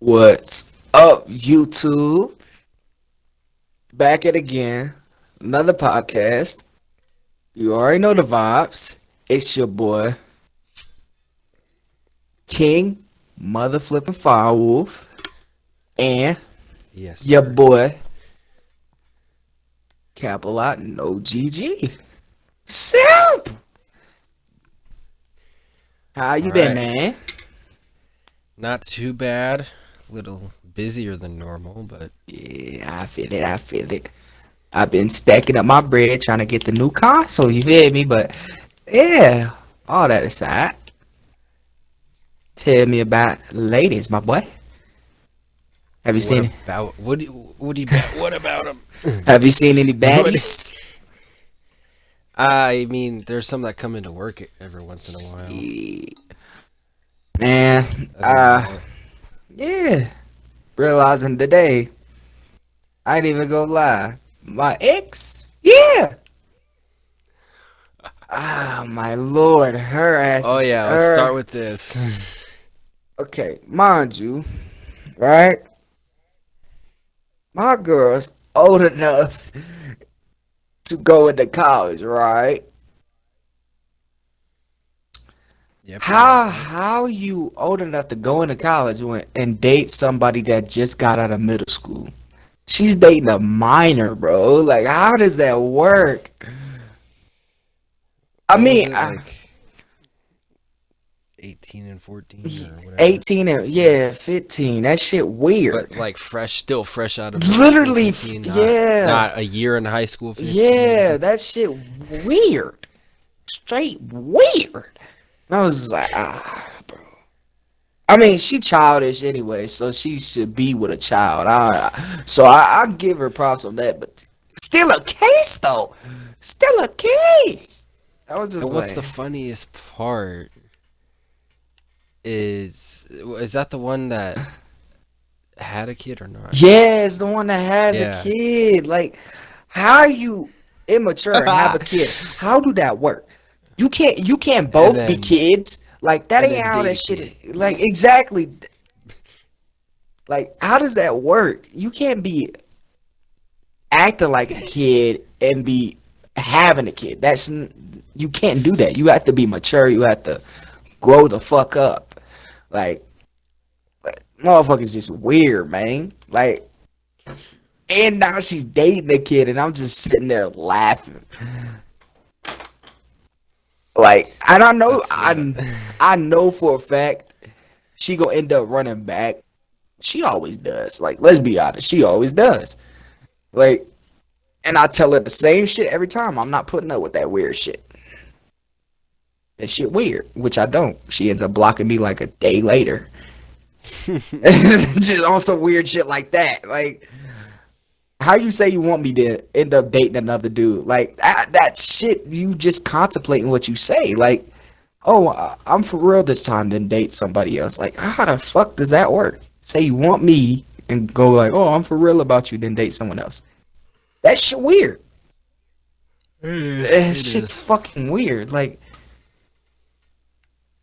What's up, YouTube? Back at again. Another podcast. You already know the vibes. It's your boy, King Mother Flippin' Firewolf, and Yes, your sir. boy, Capalot No GG. Simp! How you All been, right. man? Not too bad. A little busier than normal, but Yeah, I feel it. I've been stacking up my bread trying to get the new console, you feel me? But yeah, all that aside, tell me about ladies, my boy. Have you what seen about what about him? have you seen any What? baddies? I mean, there's some that come into work every once in a while. Yeah, man, Other than that, yeah. Realizing today, I ain't even gonna lie. My ex, yeah. Ah, my lord, her ass oh is yeah, let's her. start with this. Okay, mind you, right? My girl's old enough to go into college, right? Yep, I got that. How you old enough to go into college and date somebody that just got out of middle school? She's dating a minor, bro. Like, how does that work? I What was mean, it like 18 and 14 or whatever? 18 and yeah, 15. That shit But weird. like still fresh out of middle school Literally, 15, not yeah, not a year in high school 15. yeah. That shit weird. Straight weird. And I was like, bro. I mean, she childish anyway, so she should be with a child. I give her props on that, but still a case though. Still a case. I was just And what's like, the funniest part is that the one that had a kid or not? yeah, it's the one that has a Yeah. kid. Like, how you immature and have a kid? How do that work? You can't and both be then kids. Like that and ain't then how date that a shit kid. like exactly. Like, how does that work? You can't be acting like a kid and be having a kid. You can't do that. You have to be mature. You have to grow the fuck up. Like, motherfuckers just weird, man. Like, and now she's dating a kid, and I'm just sitting there laughing. Like, and I know, That's I know for a fact she gonna end up running back. She always does. Like, let's be honest, she always does. Like, and I tell her the same shit every time. I'm not putting up with that weird shit. That shit weird, which I don't. She ends up blocking me like a day later. Just on some weird shit like that. Like, how you say you want me to end up dating another dude? Like, that shit, you just contemplating what you say. Like, oh, I'm for real this time, then date somebody else. Like, how the fuck does that work? Say you want me and go like, oh, I'm for real about you, then date someone else. That shit weird. That it shit's is. fucking weird. Like,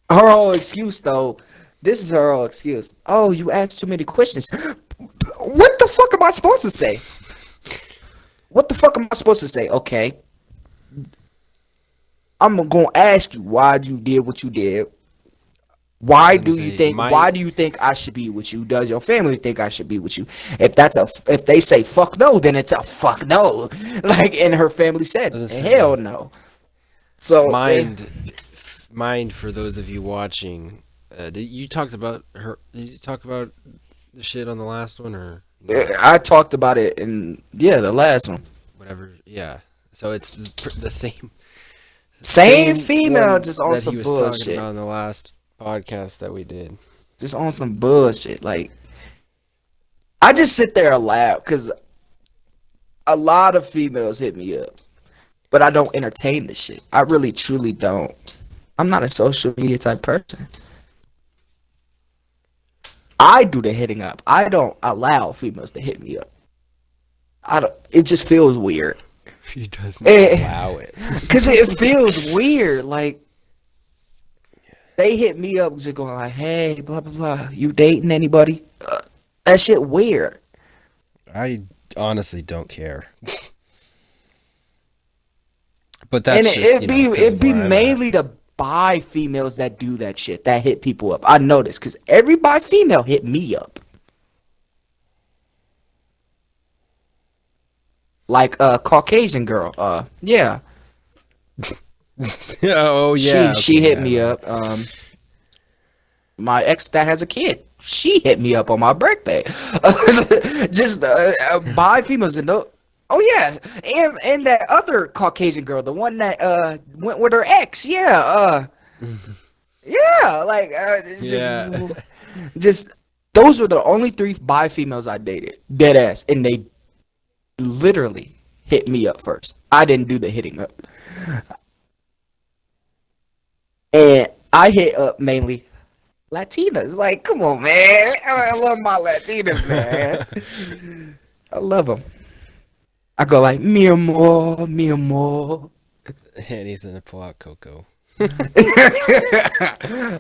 her whole excuse though, this is her whole excuse. Oh, you asked too many questions. What the fuck am I supposed to say? What the fuck am I supposed to say? Okay, I'm gonna ask you why you did what you did. I was Why gonna do you say think? my Why do you think I should be with you? Does your family think I should be with you? If they say fuck no, then it's a fuck no. Like, and her family I said was gonna hell say no. So mind mind for those of you watching. You talked about her? Did you talk about the shit on the last one or no? I talked about it in the last one. Whatever. Yeah. So it's the Same same female, one just on that he some was talking bullshit. about in the last podcast that we did. Just on some bullshit. Like, I just sit there and laugh because a lot of females hit me up, but I don't entertain this shit. I really, truly don't. I'm not a social media type person. I do the hitting up. I don't allow females to hit me up. I don't. It just feels weird. He doesn't It, allow it. Cause it feels weird. Like, they hit me up just going like, "Hey, blah blah blah. You dating anybody?" That shit weird. I honestly don't care. But And that's just, you know, 'cause it'd of be where I'm at. mainly the bi females that do that shit, that hit people up. I noticed, because every bi female hit me up. Like a Caucasian girl. Yeah. Oh yeah. She okay, hit yeah, me well, up. My ex that has a kid, she hit me up on my birthday. Just bi females and no. Oh yeah, and that other Caucasian girl, the one that went with her ex. Yeah. Yeah. Like it's Yeah. just those were the only 3 bi females I dated, dead ass, and they literally hit me up first. I didn't do the hitting up, and I hit up mainly Latinas. Like, come on, man. I love my Latinas, man. I love them. I go like, mi amor, mi amor. And he's gonna pull out Coco.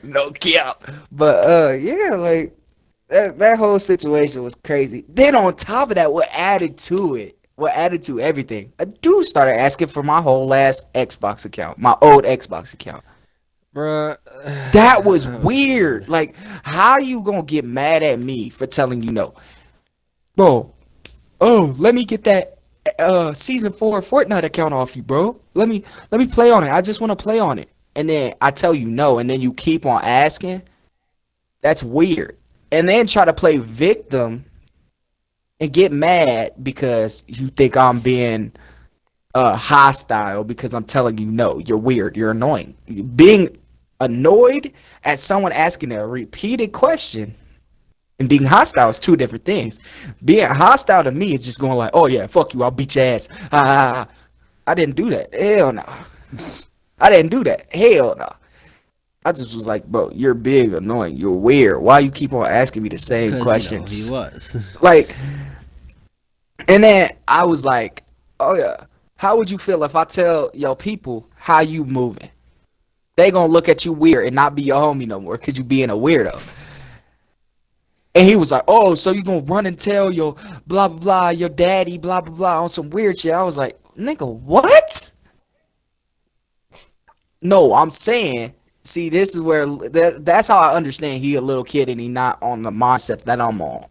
No cap. But yeah, like that whole situation was crazy. Then on top of that, what added to everything, a dude started asking for my whole last Xbox account, my old Xbox account. Bruh. That was weird. Like, how you gonna get mad at me for telling you no? Bro, oh, let me get that season 4 Fortnite account off you, bro. Let me play on it. I just want to play on it. And then I tell you no, and then you keep on asking. That's weird. And then try to play victim and get mad because you think I'm being hostile because I'm telling you no. You're weird. You're annoying. Being annoyed at someone asking a repeated question and being hostile is 2 different things. Being hostile to me is just going like, oh yeah, fuck you, I'll beat your ass. I didn't do that. Hell no. I didn't do that. Hell no. I just was like, bro, you're big, annoying, you're weird. Why you keep on asking me the same 'Cause, questions? you know, he was. Like, and then I was like, oh yeah, how would you feel if I tell your people how you moving? They gonna look at you weird and not be your homie no more because you being a weirdo. And he was like, oh, so you gonna run and tell your blah blah blah, your daddy blah blah blah on some weird shit. I was like, nigga, what? No, I'm saying, see, this is where that's how I understand he a little kid and he not on the mindset that I'm on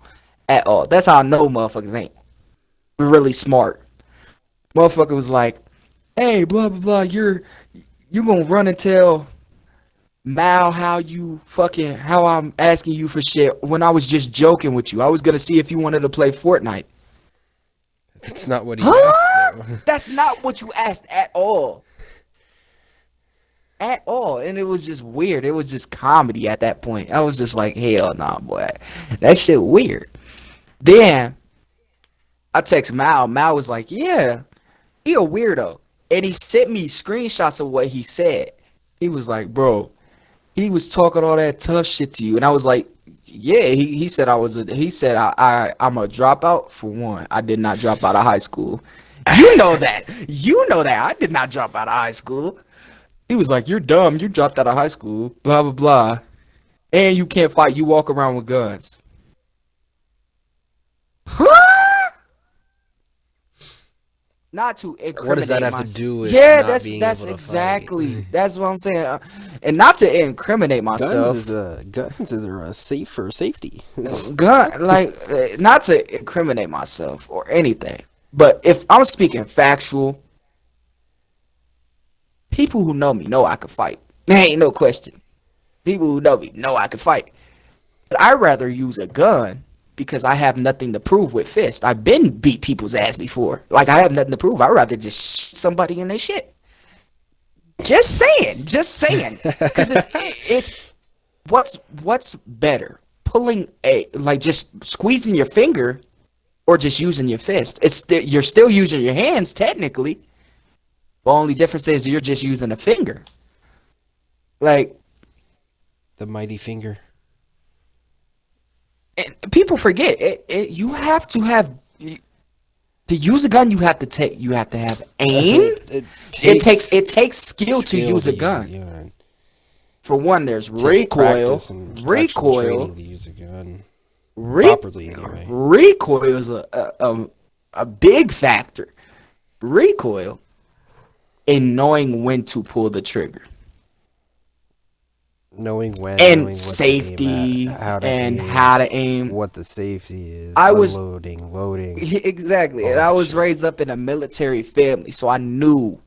at all. That's how I know motherfuckers ain't really smart. Motherfucker was like, hey, blah blah blah, you gonna run and tell Mal how I'm asking you for shit when I was just joking with you. I was gonna see if you wanted to play Fortnite. That's not what he Huh? asked, though. That's not what you asked at all. At all. And it was just weird. It was just comedy at that point. I was just like, hell nah, boy. That shit weird. Then I text Mal. Mal was like, yeah, he a weirdo. And he sent me screenshots of what he said. He was like, bro, he was talking all that tough shit to you. And I was like, yeah, he said I'm a dropout for one. I did not drop out of high school. You know that. You know that. I did not drop out of high school. He was like, you're dumb. You dropped out of high school. Blah, blah, blah. And you can't fight. You walk around with guns. Huh? Not to incriminate What does that have to myself. do with Yeah, not being that's able to exactly. fight? That's what I'm saying. And not to incriminate myself. Guns is a safe for safety. Not to incriminate myself or anything. But if I'm speaking factual, people who know me know I can fight. There ain't no question. People who know me know I can fight. But I'd rather use a gun because I have nothing to prove with fist. I've been beat people's ass before. Like, I have nothing to prove. I'd rather just shoot somebody in their shit. Just saying. Because it's what's better? Pulling just squeezing your finger or just using your fist? You're still using your hands technically. The only difference is you're just using a finger. Like, The mighty finger. and people forget you have to have to use a gun. You have to have aim. It takes skill to use a gun. Yeah. For one, there's Takes practice recoil, and actual training to use a gun. properly anyway. Recoil is a big factor. Recoil in knowing when to pull the trigger. Knowing when, And knowing what safety to aim at, and how to aim. what the safety is, I was- unloading, loading. Exactly. And Oh, I was shit. raised up in a military family, so I knew.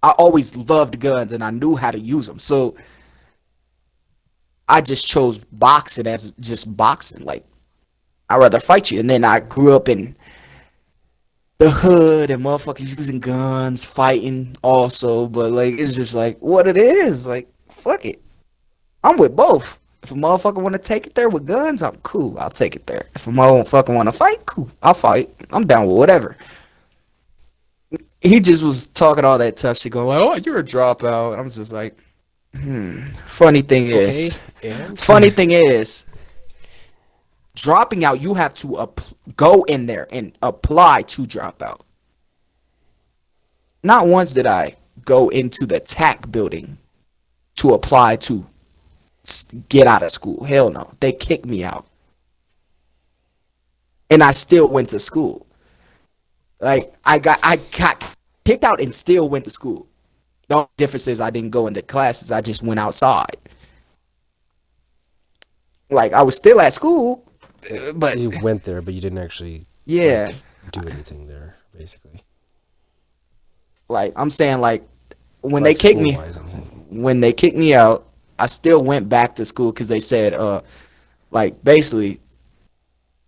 I always loved guns and I knew how to use them. So I just chose boxing as just boxing. Like, I'd rather fight you. And then I grew up in the hood and motherfuckers using guns, fighting also. But, like, it's just like what it is. Like, fuck it. I'm with both. If a motherfucker want to take it there with guns, I'm cool. I'll take it there. If a motherfucker want to fight, cool. I'll fight. I'm down with whatever. He just was talking all that tough shit, going like, "Oh, you're a dropout." I'm just like, Funny thing is, And funny thing is, dropping out, you have to go in there and apply to drop out. Not once did I go into the TAC building to apply to get out of school. Hell no. They kicked me out. And I still went to school. Like, I got kicked out and still went to school. The only difference is I didn't go into classes. I just went outside. Like, I was still at school, but you went there, but you didn't actually yeah. do anything there, basically. Like, I'm saying, like, when Like they kicked me, school-wise, I'm saying. when they kicked me out, I still went back to school because they said, like, basically,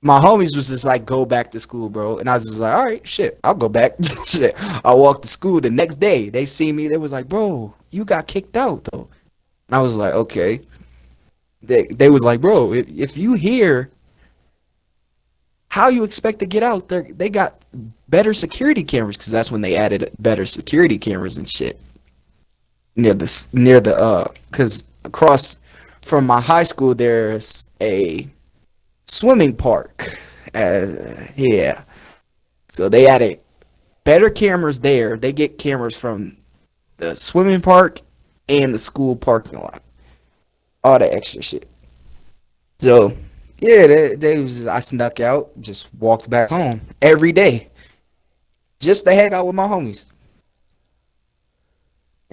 my homies was just like, go back to school, bro. And I was just like, all right, shit, I'll go back. Shit. I walked to school the next day. They see me. They was like, bro, you got kicked out, though. And I was like, okay. They was like, bro, if you here, how you expect to get out? They got better security cameras because that's when they added better security cameras and shit. Because across from my high school, there's a swimming park. Yeah. So they added better cameras there. They get cameras from the swimming park and the school parking lot. All the extra shit. So, yeah, I snuck out, just walked back home every day. Just to hang out with my homies.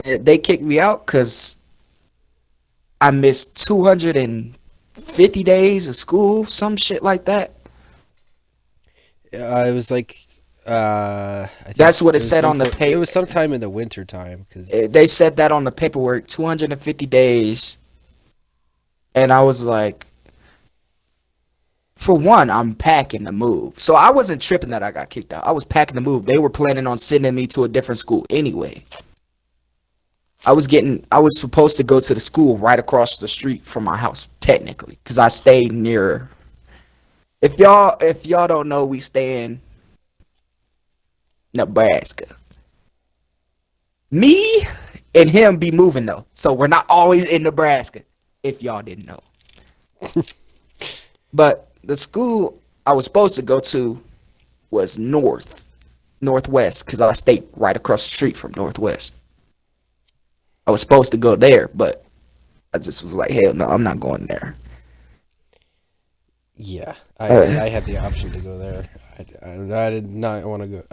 And they kicked me out because I missed 250 days of school, some shit like that. It was like, I think That's what it was said on the sometime- paper. It was sometime in the winter time, because They said that on the paperwork, 250 days. And I was like, for one, I'm packing to move. So I wasn't tripping that I got kicked out. I was packing to move. They were planning on sending me to a different school anyway. I was supposed to go to the school right across the street from my house, technically, because I stayed near. If y'all don't know, we stay in Nebraska. Me and him be moving though, so we're not always in Nebraska. If y'all didn't know, but the school I was supposed to go to was Northwest, because I stayed right across the street from Northwest. I was supposed to go there, but I just was like, hell no, I'm not going there. yeah, I had the option to go there. I did not want to go.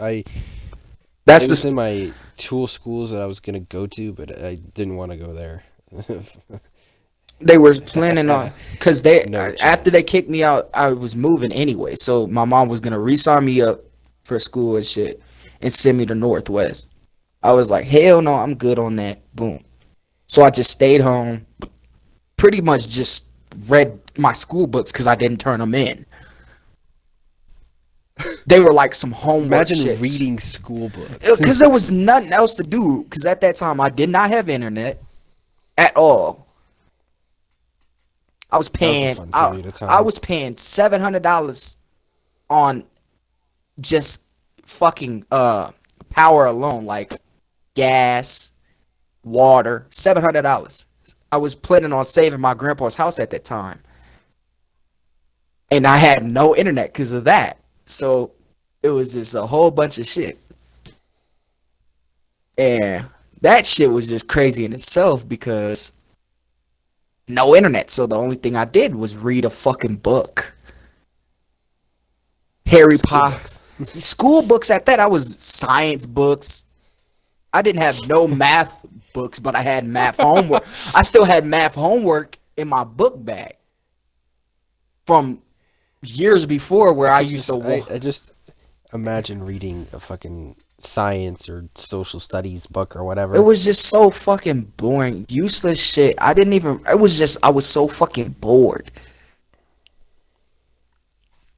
That's It was just in my tool schools that I was gonna go to, but I didn't want to go there. they were planning on, because No after chance. they kicked me out, I was moving anyway. So my mom was gonna re-sign me up for school and shit and send me to Northwest. I was like, hell no, I'm good on that. Boom. So I just stayed home, pretty much just read my school books because I didn't turn them in. They were like some homework Imagine shits. reading school books. Because there was nothing else to do. Because at that time, I did not have internet at all. I was paying. fun period of time. I was paying $700 on just fucking power alone, like gas, water. $700. I was planning on saving my grandpa's house at that time, and I had no internet because of that. So it was just a whole bunch of shit. And that shit was just crazy in itself because no internet. So the only thing I did was read a fucking book. Harry School Potter. books. School books at that. I was science books. I didn't have no math books, but I had math homework. I still had math homework in my book bag from years before where I used to. I just imagine reading a fucking science or social studies book or whatever. It was just so fucking boring, useless shit. I didn't even. It was just I was so fucking bored.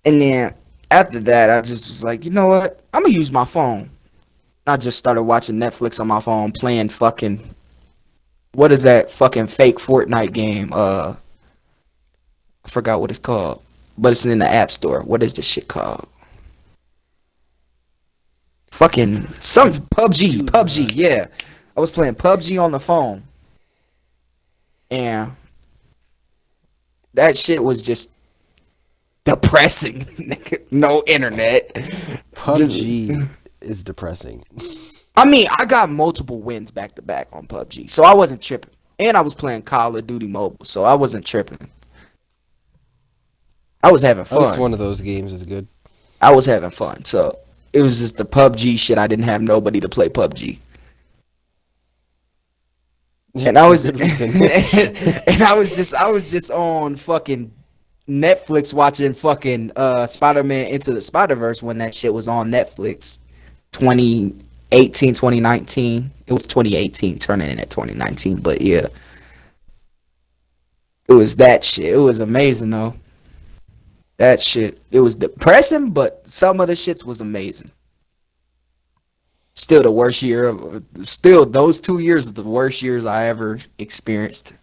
And then after that, I just was like, you know what? I'm gonna use my phone. I just started watching Netflix on my phone, playing fucking. What is that fucking fake Fortnite game? I forgot what it's called, but it's in the App Store. What is this shit called? Fucking some PUBG, yeah. I was playing PUBG on the phone, and that shit was just depressing. No internet. PUBG is depressing. I mean, I got multiple wins back to back on PUBG, so I wasn't tripping. And I was playing Call of Duty Mobile, so I wasn't tripping. I was having At least fun. one of those games is good. I was having fun, so it was just the PUBG shit. I didn't have nobody to play PUBG. And I was, Good reason. and I was just on fucking Netflix watching fucking Spider-Man Into the Spider-Verse when that shit was on Netflix. 2018, 2019. It was 2018, turning in at 2019, but yeah. It was that shit. It was amazing though. That shit. It was depressing, but some of the shits was amazing. Still the worst year. Still, those 2 years are the worst years I ever experienced.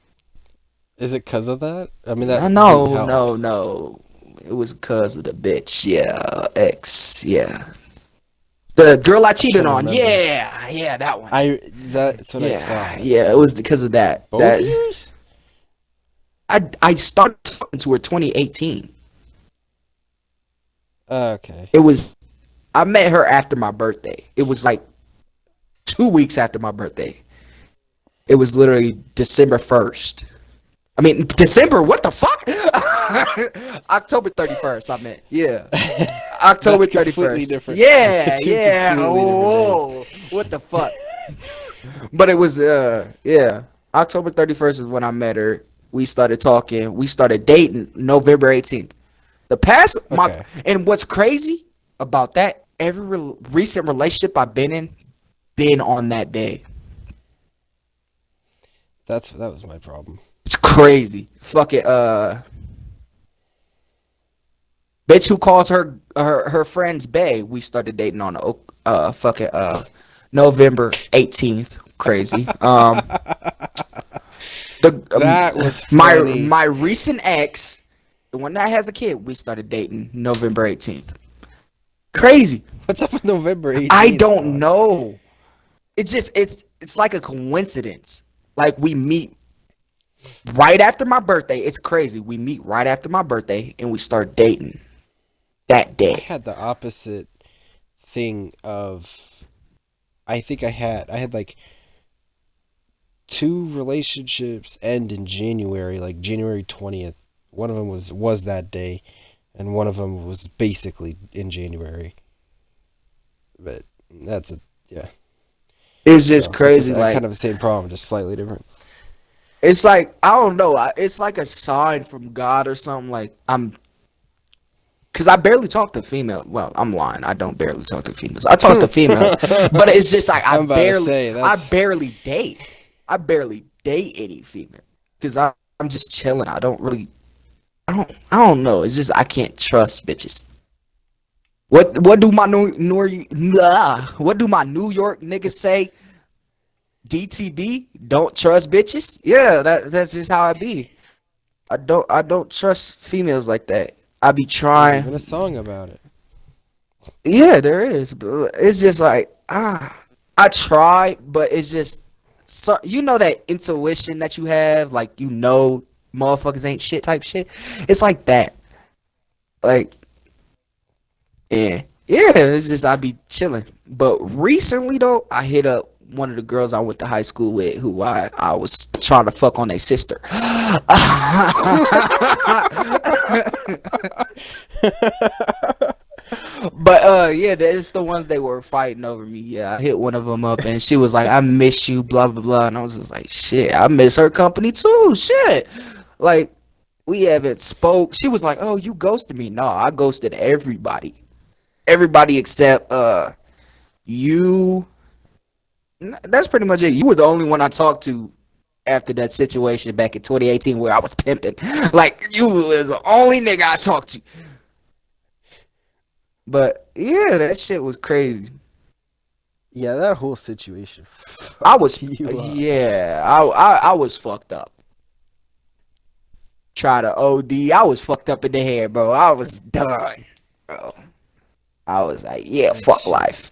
Is it because of that? I mean, that No, didn't help. no. It was because of the bitch. Yeah, ex. Yeah, the girl I cheated on. remember. Yeah, that one. That's what I Yeah, thought. yeah. It was because of that. Both That years? I started talking to her 2018. Okay. It was. I met her after my birthday. It was like 2 weeks after my birthday. It was literally December 1st. I mean, December, what the fuck? October 31st, I meant. Yeah. October That's completely 31st. different. Yeah, Two yeah. completely different Whoa. What the fuck? But it was, yeah. October 31st is when I met her. We started talking. We started dating November 18th. Okay. And what's crazy about that, every recent relationship I've been in, been on that day. That was my problem. It's crazy. Fuck it. Bitch who calls her friends Bay. We started dating on November 18th. Crazy. That was funny. my recent ex, the one that has a kid. We started dating November 18th. Crazy. What's up with November 18th? I don't know. It's just it's like a coincidence. Like we meet right after my birthday. It's crazy. We meet right after my birthday and we start dating that I day. had the opposite thing of. I think I had like 2 relationships end in January, like January 20th. One of them was that day, and one of them was basically in January. But yeah. It's just So, crazy. it's Like kind of the same problem, just slightly different. it's like I don't know. It's like a sign from God or something. Like because I barely talk to females. Well, I'm lying. I don't barely talk to females. I talk to females, but it's just like I'm about to say, I that's- barely date. I barely date any female because I'm just chilling. I don't I don't know. It's just I can't trust bitches. What do my New York niggas say? DTB, don't trust bitches. Yeah, that's just how I be. I don't trust females like that. I be There's trying. even a song about it. Yeah, there is. But it's just like I try, but it's just so you know that intuition that you have, like motherfuckers ain't shit type shit. It's like that. Like yeah. It's just I be chilling. But recently though, I hit up one of the girls I went to high school with, who I was trying to fuck on their sister. But yeah, that's the ones they were fighting over me. Yeah, I hit one of them up, and she was like, "I miss you," blah blah blah, and I was just like, "Shit, I miss her company too." Shit, like we haven't spoke. She was like, "Oh, you ghosted me." No, I ghosted everybody except you. That's pretty much it. You were the only one I talked to after that situation back in 2018 where I was pimping. Like you was the only nigga I talked to. But yeah, that shit was crazy. Yeah, that whole situation. I was fucked you up. yeah, I was fucked up. Try to OD. I was fucked up in the head, bro. I was done, bro. I was like, yeah, fuck life.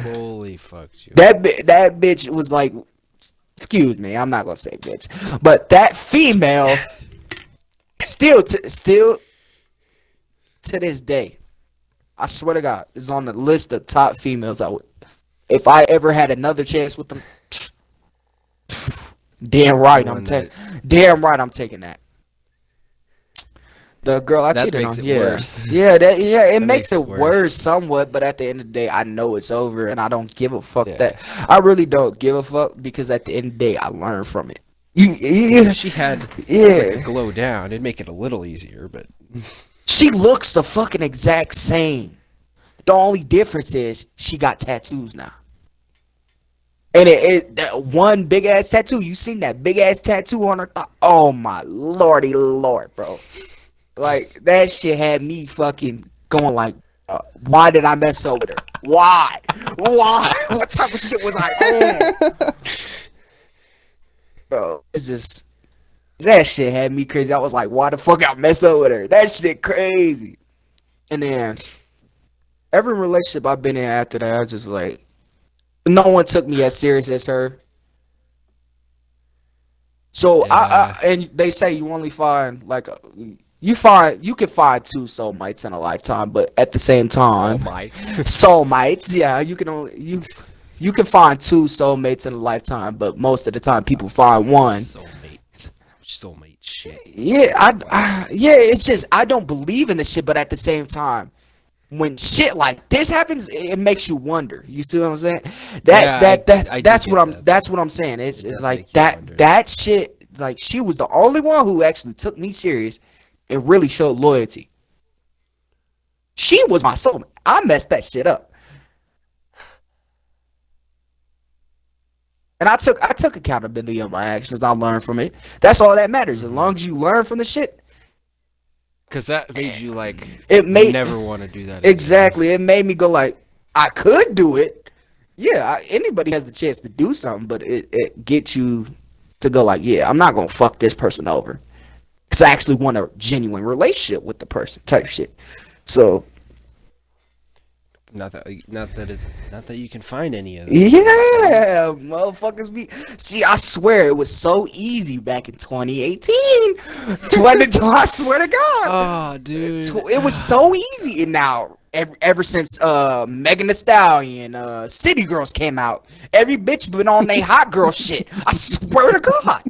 Fully fucked you. That bitch was like, excuse me, I'm not gonna say bitch, but that female still to this day, I swear to God, is on the list of top females I would, if I ever had another chance with them. Damn right, The one damn right, I'm taking that. The girl I That cheated makes on, it yeah, worse. it That makes makes it it worse. worse somewhat, but at the end of the day, I know it's over, and I don't give a fuck Yeah. that. I really don't give a fuck because at the end of the day, I learn from it. If she had Yeah. like, glow down, it'd make it a little easier, but She looks the fucking exact same. The only difference is she got tattoos now. And that one big ass tattoo, you seen that big ass tattoo on her thigh? Oh my lordy lord, bro. Like that shit had me fucking going like, why did I mess up with her? Why? Why? What type of shit was I on? Bro, it's just that shit had me crazy. I was like, why the fuck I mess up with her? That shit crazy. And then every relationship I've been in after that, I was just like, no one took me as serious as her. So Yeah. and they say you only find like you can find two soulmates in a lifetime, but at the same time, soulmates, yeah, you can find two soulmates in a lifetime, but most of the time people find one. Soulmate shit. Yeah, yeah, it's just I don't believe in this shit, but at the same time, when shit like this happens, it makes you wonder. You see what I'm saying? I do That's get that. that's what I'm saying. It's does like make you wonder. that shit. Like she was the only one who actually took me serious and really showed loyalty. She was my soulmate. I messed that shit up. And I took accountability of my actions. I learned from it. That's all that matters. As long as you learn from the shit, Because that made you like it made never want to do that again. exactly. It made me go like, I could do it. Yeah, anybody has the chance to do something, but it gets you to go like, yeah, I'm not gonna fuck this person over. Cause I actually want a genuine relationship with the person, type shit. So Not that you can find any of them. yeah, motherfuckers be. See, I swear it was so easy back in 2018. I swear to God. Oh, dude. It was so easy, and now ever since Megan Thee Stallion, City Girls came out, every bitch been on they hot girl shit. I swear to God.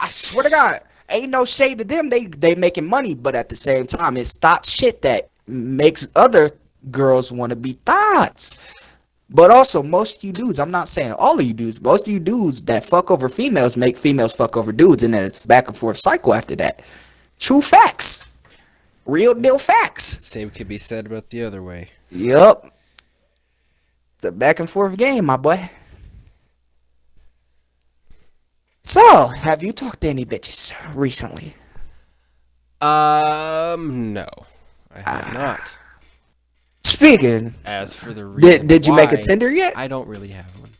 I swear to God. Ain't no shade to them. They making money, but at the same time, it's thought shit that makes other girls want to be thoughts. But also, most of you dudes, I'm not saying all of you dudes, most of you dudes that fuck over females make females fuck over dudes, and then it's back and forth cycle after that. True facts. Real deal facts. Same could be said about the other way. Yup. It's a back and forth game, my boy. So, have you talked to any bitches recently? No, I have not. Speaking, As for the reason did you make a why, Tinder yet? I don't really have one.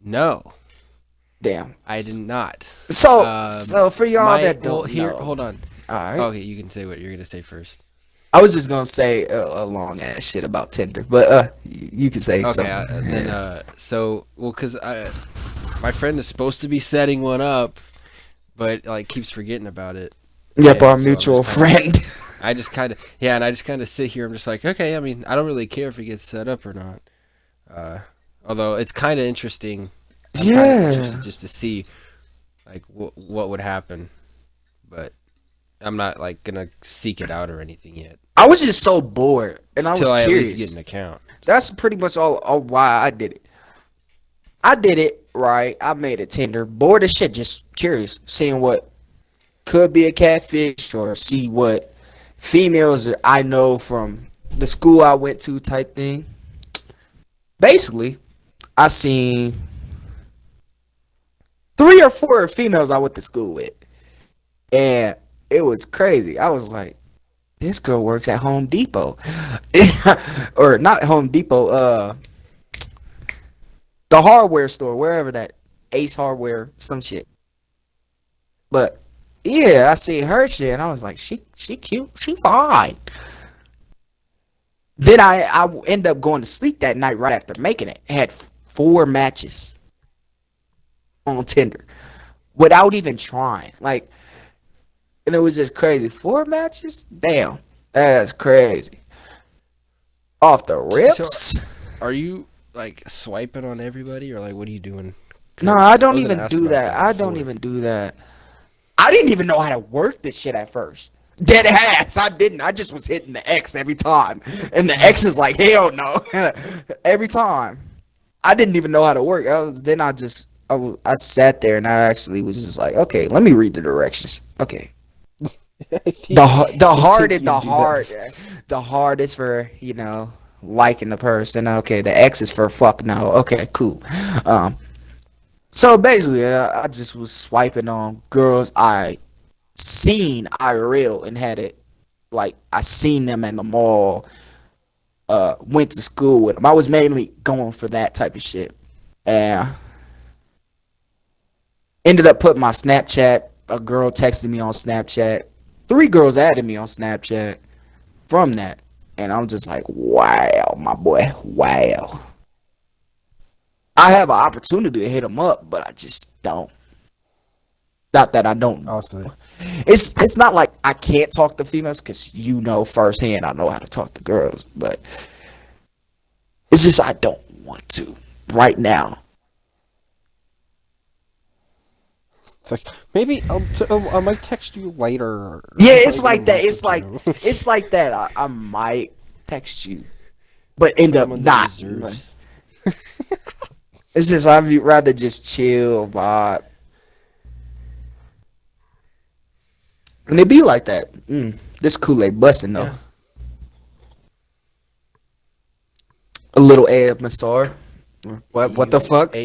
No, Damn. I did not. So for y'all that don't here, know, hold on. all right. Okay, you can say what you're gonna say first. I was just gonna say a long ass shit about Tinder, but you can say Okay, something. because my friend is supposed to be setting one up, but like keeps forgetting about it. Yep, and our so I'm mutual just kinda- friend. I just kind of sit here. I'm just like, okay. I mean, I don't really care if it gets set up or not. Although it's kind of interesting. I'm kinda Yeah. interested just to see like what would happen, but I'm not like gonna seek it out or anything yet. I was just so bored, and I was Till I at least curious. get an account. That's pretty much all why I did it. I did it right. I made a Tinder. Bored as shit, just curious, seeing what could be a catfish or see what females that I know from the school I went to type thing. Basically, I seen 3 or 4 females I went to school with, and it was crazy. I was like, this girl works at Home Depot, or not Home Depot. The hardware store, wherever that Ace Hardware, some shit. But yeah, I see her shit, and I was like, she cute, she fine. Then I end up going to sleep that night right after making it. Had 4 matches on Tinder without even trying. Like, and it was just crazy. 4 matches? Damn, that's crazy. Off the rips? Are you like swiping on everybody, or like what are you doing? No, I don't wasn't even asking do about that. I don't before. even do that. I didn't even know how to work this shit at first. Dead ass. I didn't. I just was hitting the X every time. And the X is like, hell no. Every time. I didn't even know how to work. I sat there and I actually was just like, okay, let me read the directions. Okay. The hard is for, liking the person. Okay, the X is for fuck no. Okay, cool. So basically, I just was swiping on girls I seen IRL and had it, like, I seen them in the mall, went to school with them. I was mainly going for that type of shit. And ended up putting my Snapchat, a girl texted me on Snapchat. 3 girls added me on Snapchat from that. And I'm just like, wow, my boy, wow. I have an opportunity to hit them up, but I just don't. Not that I don't. Also, It's not like I can't talk to females, because firsthand I know how to talk to girls, but it's just I don't want to right now. it's like maybe I might text you later. Yeah, it's like that. It's like that. I might text you, but end up Someone that not. deserves- It's just I'd rather just chill, vibe. And it be like that. This Kool-Aid busting though. Yeah. A little AMSR. What the fuck? What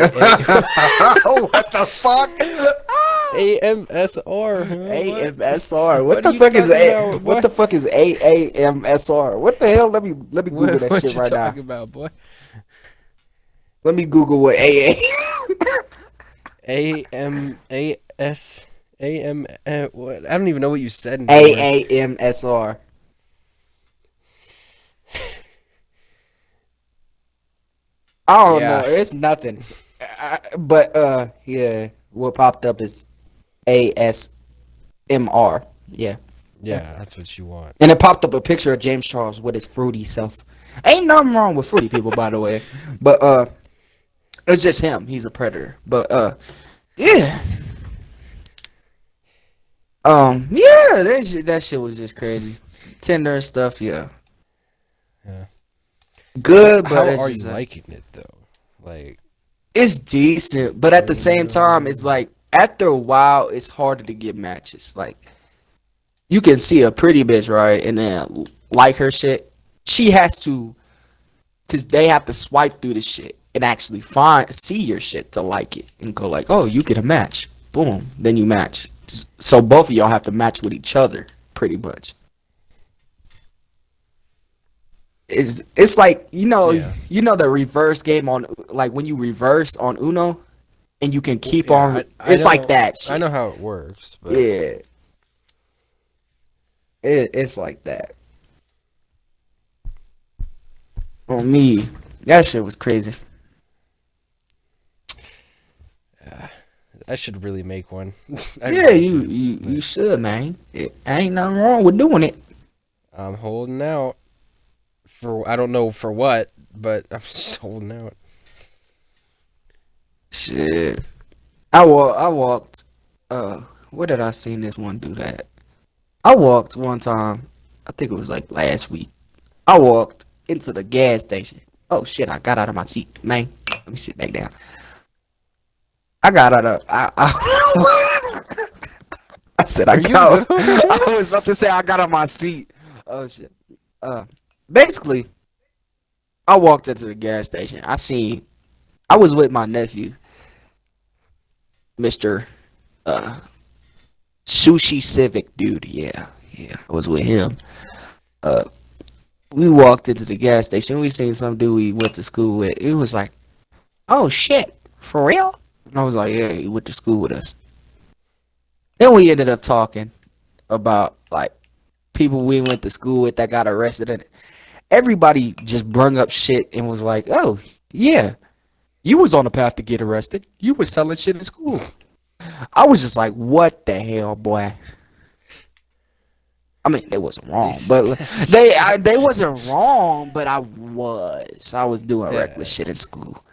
the fuck? AMSR. AMSR. What What the are you fuck is talking about, boy? what the fuck is AAMSR? What the hell? Let me Google that What shit you right now. talking about, boy? Let me Google what AA. What? I don't even know what you said. anymore. AAMSR. I don't know. It's nothing. But yeah, what popped up is ASMR. Yeah. Yeah, that's what you want. And it popped up a picture of James Charles with his fruity self. Ain't nothing wrong with fruity people, by the way. But it's just him. He's a predator. But yeah. Yeah, that shit was just crazy. Tinder and stuff, yeah. Yeah. Good, but How it's are just you like, liking it though? Like, it's decent, but at the same time, it's like after a while, it's harder to get matches. Like, you can see a pretty bitch, right, and then like her shit. She has to, cause they have to swipe through the shit and actually see your shit to like it and go like, oh, you get a match, boom, then you match. So both of y'all have to match with each other, pretty much. It's like Yeah. the reverse game on, like, when you reverse on Uno and you can keep yeah, on. I It's know- like that shit. I know how it works, but Yeah. It's like that. On me, that shit was crazy. I should really make one. Yeah, you should, man. It ain't nothing wrong with doing it. I'm holding out for I don't know for what, but I'm just holding out. Shit. I walked. Where did I seen this one do that? I walked one time. I think it was like last week. I walked into the gas station. Oh shit! I got out of my seat, man. Let me sit back down. I got out of. I said I Are you got. good over there? I was about to say I got on my seat. Oh shit. Basically, I walked into the gas station. I was with my nephew, Mister Sushi Civic dude. Yeah, I was with him. Uh, we walked into the gas station. We seen some dude we went to school with. It was like, oh shit, for real? And I was like, yeah, he went to school with us. Then we ended up talking about like people we went to school with that got arrested, and everybody just brung up shit and was like, oh yeah, you was on the path to get arrested. You was selling shit in school. I was just like, what the hell, boy? I mean, they wasn't wrong, but they wasn't wrong, but I was doing reckless shit in school,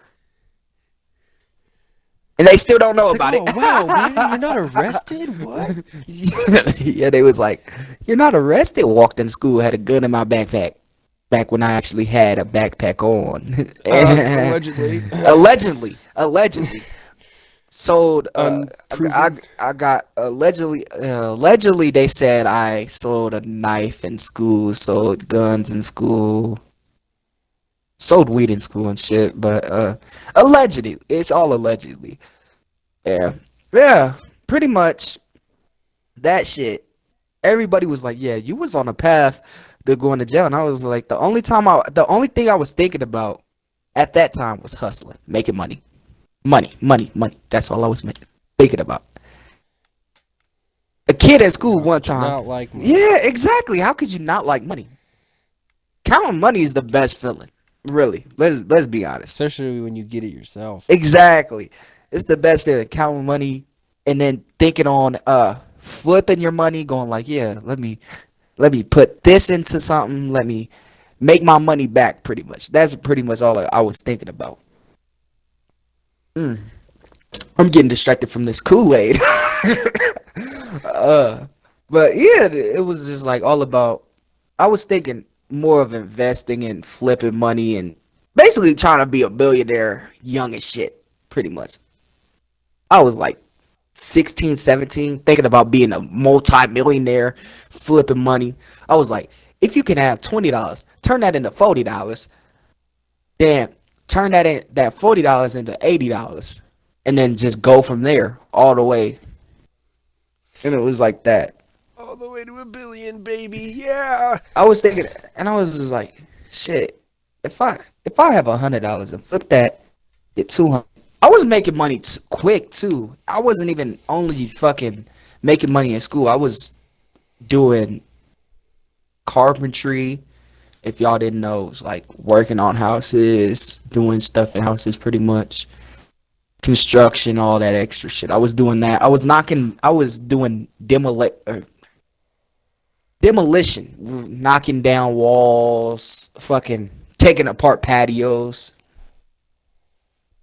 and they still don't know about it. Oh wow, man, you're not arrested? What? Yeah, they was like, you're not arrested. Walked in school, had a gun in my backpack. Back when I actually had a backpack on. Allegedly. Allegedly. Sold. I got allegedly. They said I sold a knife in school, sold guns in school, sold weed in school and shit. But allegedly, it's all allegedly. Yeah, pretty much that shit. Everybody was like, yeah, you was on a path to going to jail, and I was like, the only thing I was thinking about at that time was hustling, making money. Money. That's all I was thinking about. A kid at school one time. Not like me. Yeah, exactly. How could you not like money? Counting money is the best feeling. Really. Let's be honest. Especially when you get it yourself. Exactly. It's the best feeling. Counting money and then thinking on flipping your money, going like, yeah, let me put this into something. Let me make my money back, pretty much. That's pretty much all I was thinking about. I'm getting distracted from this Kool-Aid. But yeah, it was just like all about, I was thinking more of investing and flipping money and basically trying to be a billionaire young as shit, pretty much. I was like 16, 17, thinking about being a multi-millionaire, flipping money. I was like, if you can have $20, turn that into $40, then turn that $40 into $80, and then just go from there all the way. And it was like that. All the way to $1 billion, baby. Yeah. I was thinking, and I was just like, shit. If I have $100 and flip that, get 200. I was making money quick too. I wasn't even only fucking making money in school. I was doing carpentry. If y'all didn't know, it was like working on houses, doing stuff in houses, pretty much. Construction, all that extra shit. I was doing that. I was doing demolition, knocking down walls, fucking taking apart patios.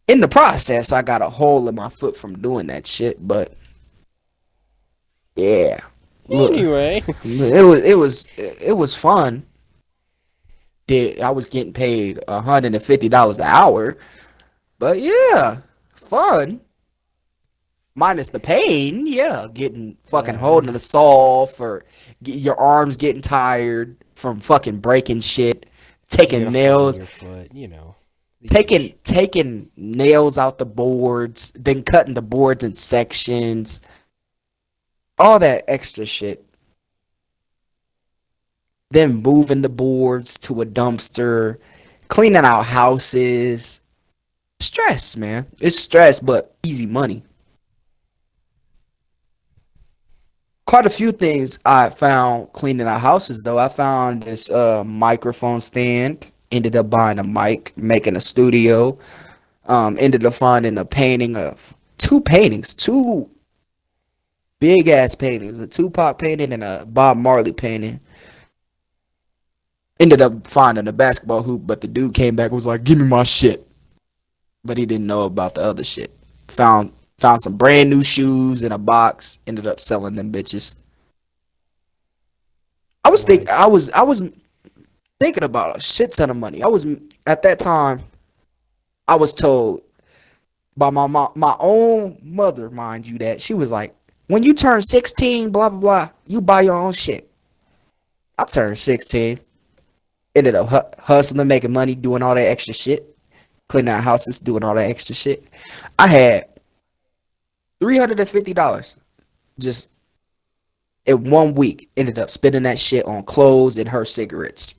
In the process, I got a hole in my foot from doing that shit, but yeah. Look, Anyway. it was fun. I was getting paid $150 an hour, but yeah, fun. Minus the pain, yeah, getting fucking holding the saw for your arms getting tired from fucking breaking shit, taking nails, Your foot, you know. taking nails out the boards, then cutting the boards in sections, all that extra shit. Then moving the boards to a dumpster, cleaning out houses. Stress, man. It's stress, but easy money. Quite a few things I found cleaning out houses, though. I found this microphone stand. Ended up buying a mic, making a studio. Ended up finding a painting of two big ass paintings, a Tupac painting and a Bob Marley painting. Ended up finding a basketball hoop, but the dude came back and was like, give me my shit. But he didn't know about the other shit. Found some brand new shoes in a box. Ended up selling them bitches. I I was thinking about a shit ton of money. I was at that time. I was told by my own mother, mind you, that she was like, when you turn 16, blah blah blah, you buy your own shit. I turned 16, ended up hustling, making money, doing all that extra shit, cleaning out houses, doing all that extra shit. I had $350 just in 1 week. Ended up spending that shit on clothes and her cigarettes.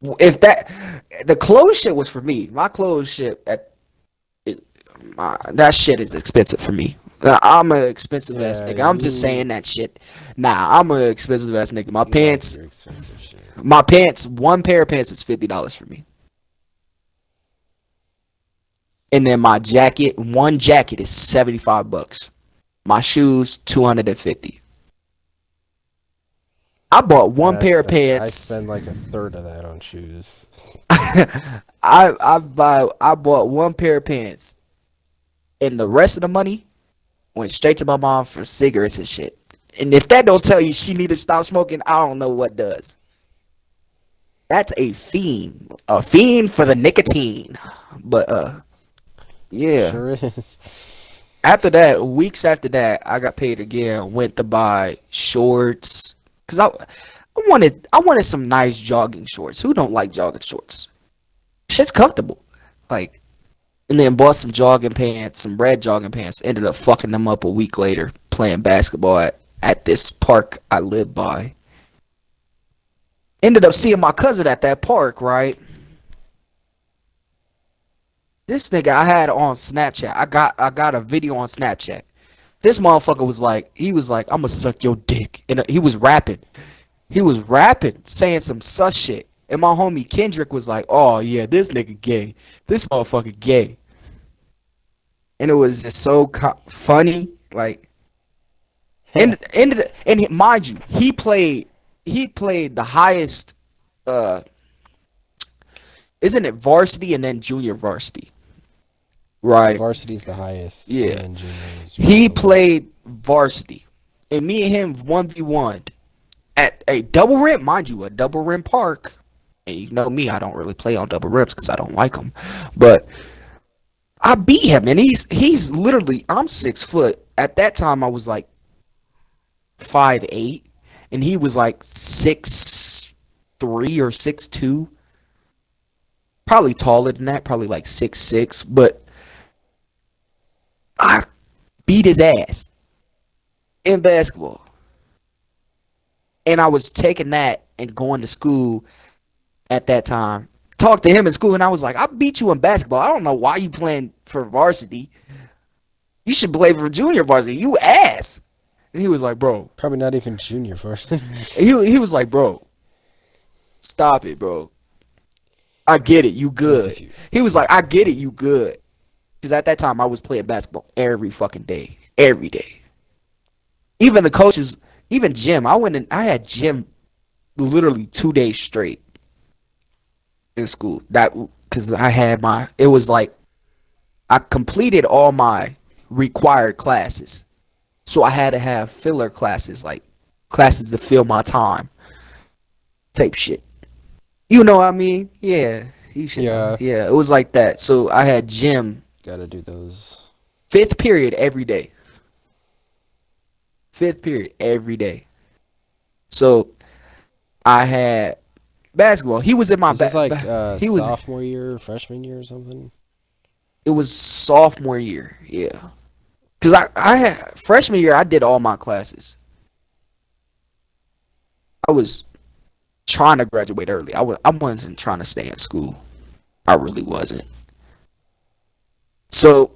If the clothes shit was for me, my clothes shit that shit is expensive for me. I'm an expensive ass nigga. I'm just saying that shit. Nah, I'm an expensive ass nigga. My pants, one pair of pants is $50 for me. And then my jacket, one jacket is $75. My shoes, $250. I bought one pair of pants. I spend like a third of that on shoes. I bought one pair of pants, and the rest of the money went straight to my mom for cigarettes and shit. And if that don't tell you she need to stop smoking, I don't know what does. That's a fiend for the nicotine. But yeah. Sure is. After that, weeks after that, I got paid again. Went to buy shorts because I wanted some nice jogging shorts. Who don't like jogging shorts? Shit's comfortable. Like, and then bought some jogging pants, some red jogging pants. Ended up fucking them up a week later playing basketball at this park I live by. Ended up seeing my cousin at that park, right? This nigga I had on Snapchat. I got a video on Snapchat. This motherfucker was like, I'ma suck your dick. And he was rapping. Saying some sus shit. And my homie Kendrick was like, oh yeah, this nigga gay. This motherfucker gay. And it was just so funny. Like, and mind you, he played the highest, isn't it varsity and then junior varsity? Right. Varsity's the highest. Yeah. He played varsity. And me and him 1v1 at a double rim, mind you, a double rim park. And you know me, I don't really play on double rims because I don't like them. But I beat him, and he's literally, I'm 6 foot. At that time, I was like 5'8", and he was like 6'3" or 6'2". Probably taller than that, probably like 6'6", but I beat his ass in basketball. And I was taking that and going to school at that time. Talked to him in school, and I was like, I beat you in basketball. I don't know why you playing for varsity. You should play for junior varsity. You ass. And he was like, bro. Probably not even junior varsity. He was like, bro, stop it, bro. I get it. You good. He was like, I get it. You good. Because at that time, I was playing basketball every fucking day. Every day. Even the coaches, even gym. I had gym literally 2 days straight in school. That because it was like I completed all my required classes. So I had to have filler classes, like classes to fill my time. Type shit. You know what I mean? Yeah. You should know. Yeah, it was like that. So I had gym. Gotta do those. 5th period every day. 5th period every day. So I had basketball. He was in my back. Like he was sophomore year, freshman year, or something. It was sophomore year, yeah. Cause I had freshman year, I did all my classes. I was trying to graduate early. I wasn't trying to stay in school. I really wasn't. So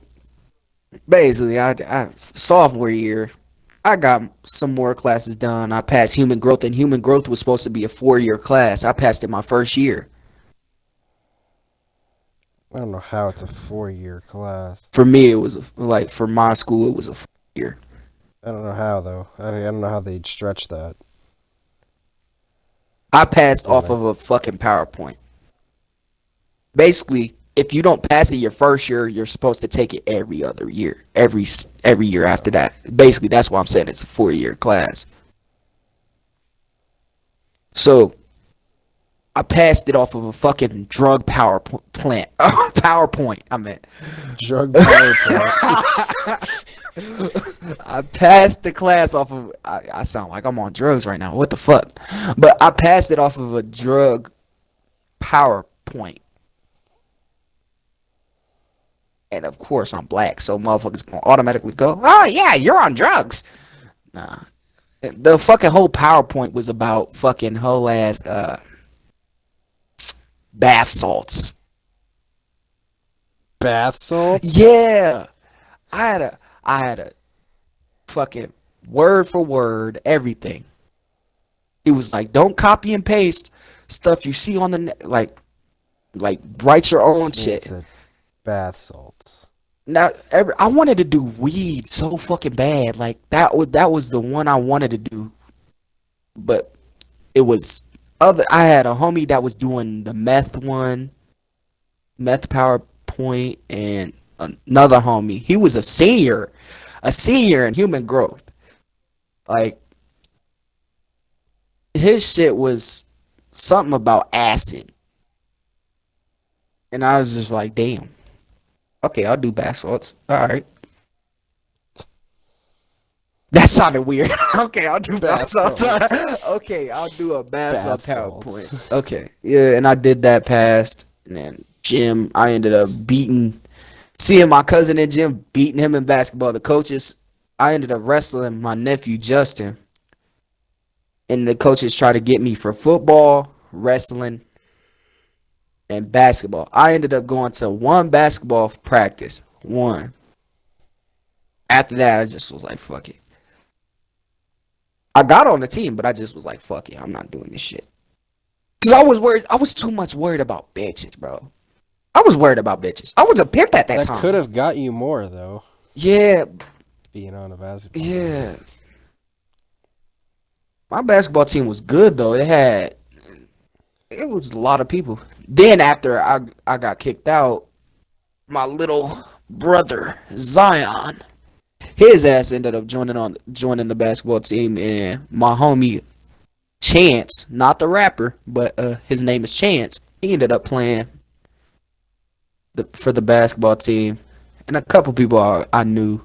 basically, I sophomore year, I got some more classes done. I passed human growth, and human growth was supposed to be a 4-year class. I passed it my first year. I don't know how it's a 4-year class. For me, it was for my school, it was a 4-year. I don't know how though. I don't know how they'd stretch that. I passed off of a fucking PowerPoint. Basically, if you don't pass it your first year, you're supposed to take it every other year, every year after that. Basically, that's why I'm saying it's a 4-year class. So I passed it off of a fucking drug power plant. PowerPoint, I meant. Drug power plant. I passed the class off of. I sound like I'm on drugs right now. What the fuck? But I passed it off of a drug PowerPoint. And of course, I'm black, so motherfuckers gonna automatically go, oh, yeah, you're on drugs. Nah. The fucking whole PowerPoint was about fucking whole ass bath salts. Bath salts? Yeah. I had a fucking word for word everything. It was like, don't copy and paste stuff you see on the net. Like write your own It shit. said bath salts. Now, I wanted to do weed so fucking bad. Like that was the one I wanted to do, but it was other. I had a homie that was doing the meth one, meth PowerPoint, and another homie. He was a senior in human growth. Like his shit was something about acid, and I was just like, damn. Okay, I'll do bath salts. All right. That sounded weird. Okay, I'll do bath salts. Okay, I'll do a bath salt PowerPoint. Okay, yeah, and I did that past. And then gym, I ended up seeing my cousin in gym, beating him in basketball. The coaches, I ended up wrestling my nephew Justin. And the coaches tried to get me for football, wrestling, and basketball. I ended up going to one basketball practice. One. After that, I just was like, fuck it. I got on the team, but I just was like, fuck it. I'm not doing this shit. Because I was worried. I was too much worried about bitches, bro. I was worried about bitches. I was a pimp at that time. That could have got you more, though, Yeah. being on a basketball team. Yeah. My basketball team was good, though. It was a lot of people. Then after I got kicked out, my little brother Zion, his ass ended up joining the basketball team, and my homie Chance, not the rapper, but his name is Chance. He ended up playing for the basketball team, and a couple people I knew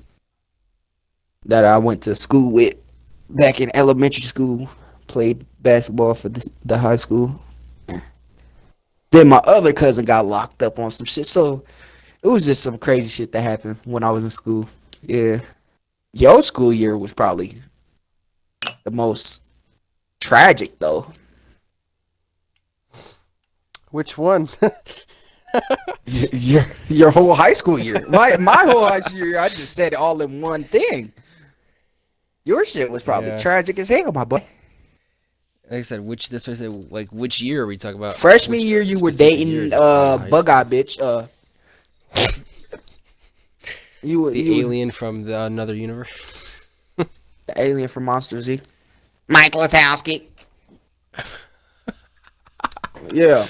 that I went to school with back in elementary school played basketball for the high school. Then my other cousin got locked up on some shit. So it was just some crazy shit that happened when I was in school. Yeah. Your school year was probably the most tragic, though. Which one? Your whole high school year. My whole high school year, I just said it all in one thing. Your shit was probably tragic as hell, my boy. Like I said, which year are we talking about? Freshman year, you were dating bug-eyed bitch. The alien from another universe. The alien from Monster Z. Mike Wazowski. Yeah.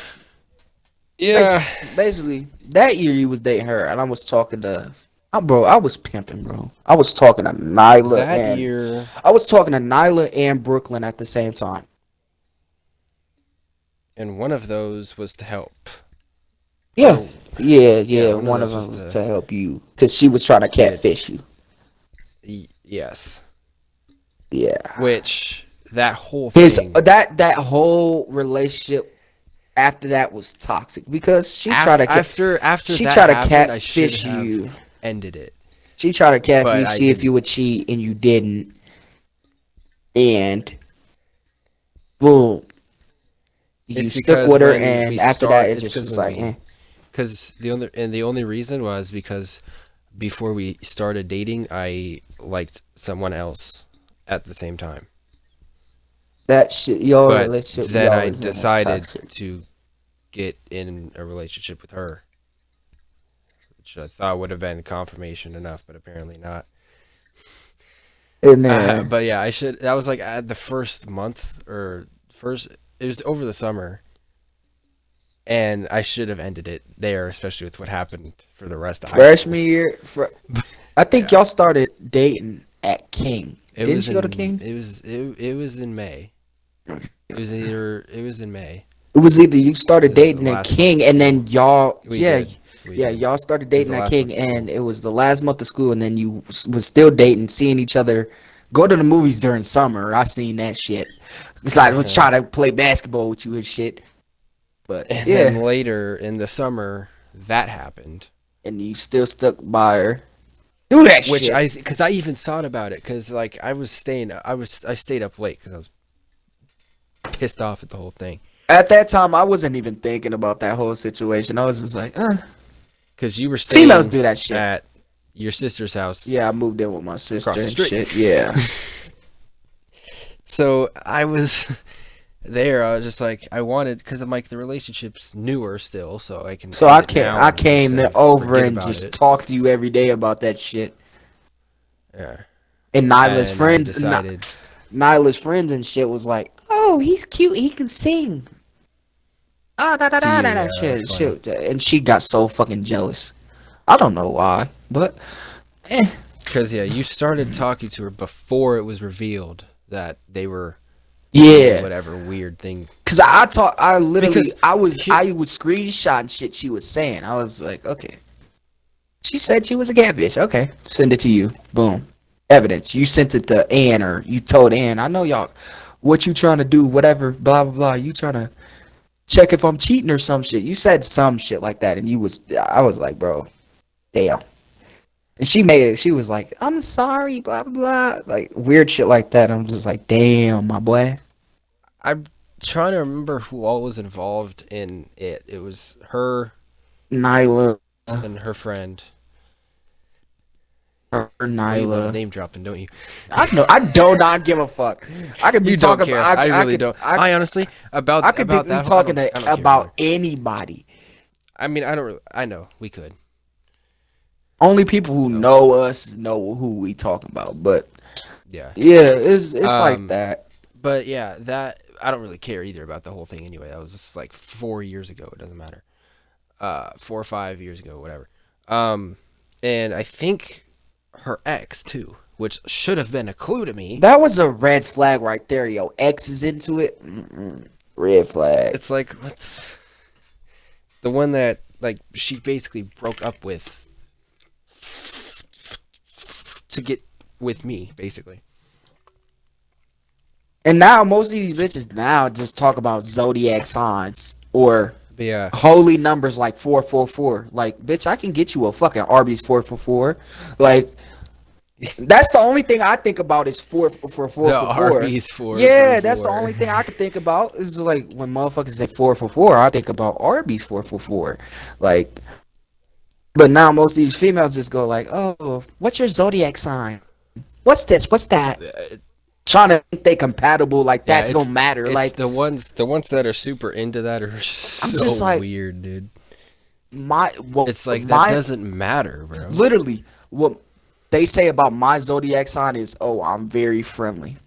Yeah. Basically, that year you was dating her, and I was talking to... bro, I was pimping, bro. I was talking to Nyla That year... I was talking to Nyla and Brooklyn at the same time. And one of those was to help. Yeah. Yeah. one One of of those them was was to help you. Because she was trying to catfish you. Yes. Yeah. Which, that whole thing... That whole relationship after that was toxic. Because she tried to... After she that tried to happened, catfish I should you. have ended it. She tried to catfish you, But I see if didn't. you would cheat, and you didn't. And... boom. You It's stuck because with her, when and we after start- that, it it's just 'cause was when like, we- eh. Because the only reason was because before we started dating, I liked someone else at the same time. That shit, your But relationship. then y'all I is decided toxic. to get in a relationship with her, which I thought would have been confirmation enough, but apparently not. And then, But yeah, I should. That was like at the first month or first. It was over the summer, and I should have ended it there, especially with what happened for the rest of high school. freshman year, I think y'all started dating at King. Didn't you go to King? It was in May. It was in May. It was either you started This is the dating that last king, month. and then y'all, We yeah, did. We yeah, did. y'all started It was dating the that last king, month of school. and it was the last month of school, and then you was still dating, seeing each other, go to the movies during summer. I seen that shit. Cause I was trying to play basketball with you and shit. But And yeah, then later in the summer, that happened. and you still stuck by her. Do that Which shit. because I even thought about it, because like I stayed up late because I was pissed off at the whole thing. At that time, I wasn't even thinking about that whole situation. I was just like, Because you were staying females do that shit. at your sister's house. Yeah, I moved in with my sister the and street. shit. Yeah. So I was there. I was just like, I wanted, because I'm like, the relationship's newer still, so I can. So end I it came, now I and just came say, over forget and about just it. talked to you every day about that shit. Yeah. And Nyla's And I friends, decided. Nyla's friends and shit was like, "Oh, he's cute. He can sing." Ah, da da To da you, da da yeah, shit, that's funny. shit. And she got so fucking jealous. I don't know why, but Because yeah, you started talking to her before it was revealed that they were yeah. whatever weird thing. Cause I literally, Because I was screenshotting shit she was saying. I was like, okay. She said she was a catfish. Okay, send it to you. Boom, evidence. You sent it to Ann, or you told Ann. I know y'all. What you trying to do? Whatever. Blah blah blah. You trying to check if I'm cheating or some shit. You said some shit like that, and you was. I was like, bro, damn. And she made it. She was like, I'm sorry. Blah blah blah. Like weird shit like that. I'm just like, damn, my boy. I'm trying to remember who all was involved in it. It was her Nyla. and her friend. Her Well, you love Nyla. name dropping, don't you? I know. I do not give a fuck. I could be You don't talking care. about. I really could, don't. I honestly about I could about be that. talking I don't care about either. anybody. I mean, I don't. Really, I know we could. Only people who know us know who we talking about. But Yeah. yeah, it's like Um, that. But yeah, that I don't really care either about the whole thing anyway. That was just like 4 years ago. It doesn't matter. 4 or 5 years ago, whatever. And I think her ex too, which should have been a clue to me. That was a red flag right there, yo. X is into it. Red flag. It's like what the one that like she basically broke up with to get with me, basically. And now most of these bitches now just talk about zodiac signs or But yeah, holy numbers like 444. Like, bitch, I can get you a fucking Arby's 444. Like, that's the only thing I think about is 444. the Arby's for Yeah, that's the only thing I can think about is like when motherfuckers say 444, I think about Arby's 444. Like, but now most of these females just go like, oh, what's your zodiac sign? What's this? What's that? Trying to think they compatible, like Yeah, that's gonna matter. It's Like the ones that are super into that are so I'm just like- weird, dude. it's It's like that doesn't matter, bro. literally what they say about my zodiac sign is, oh, I'm very friendly.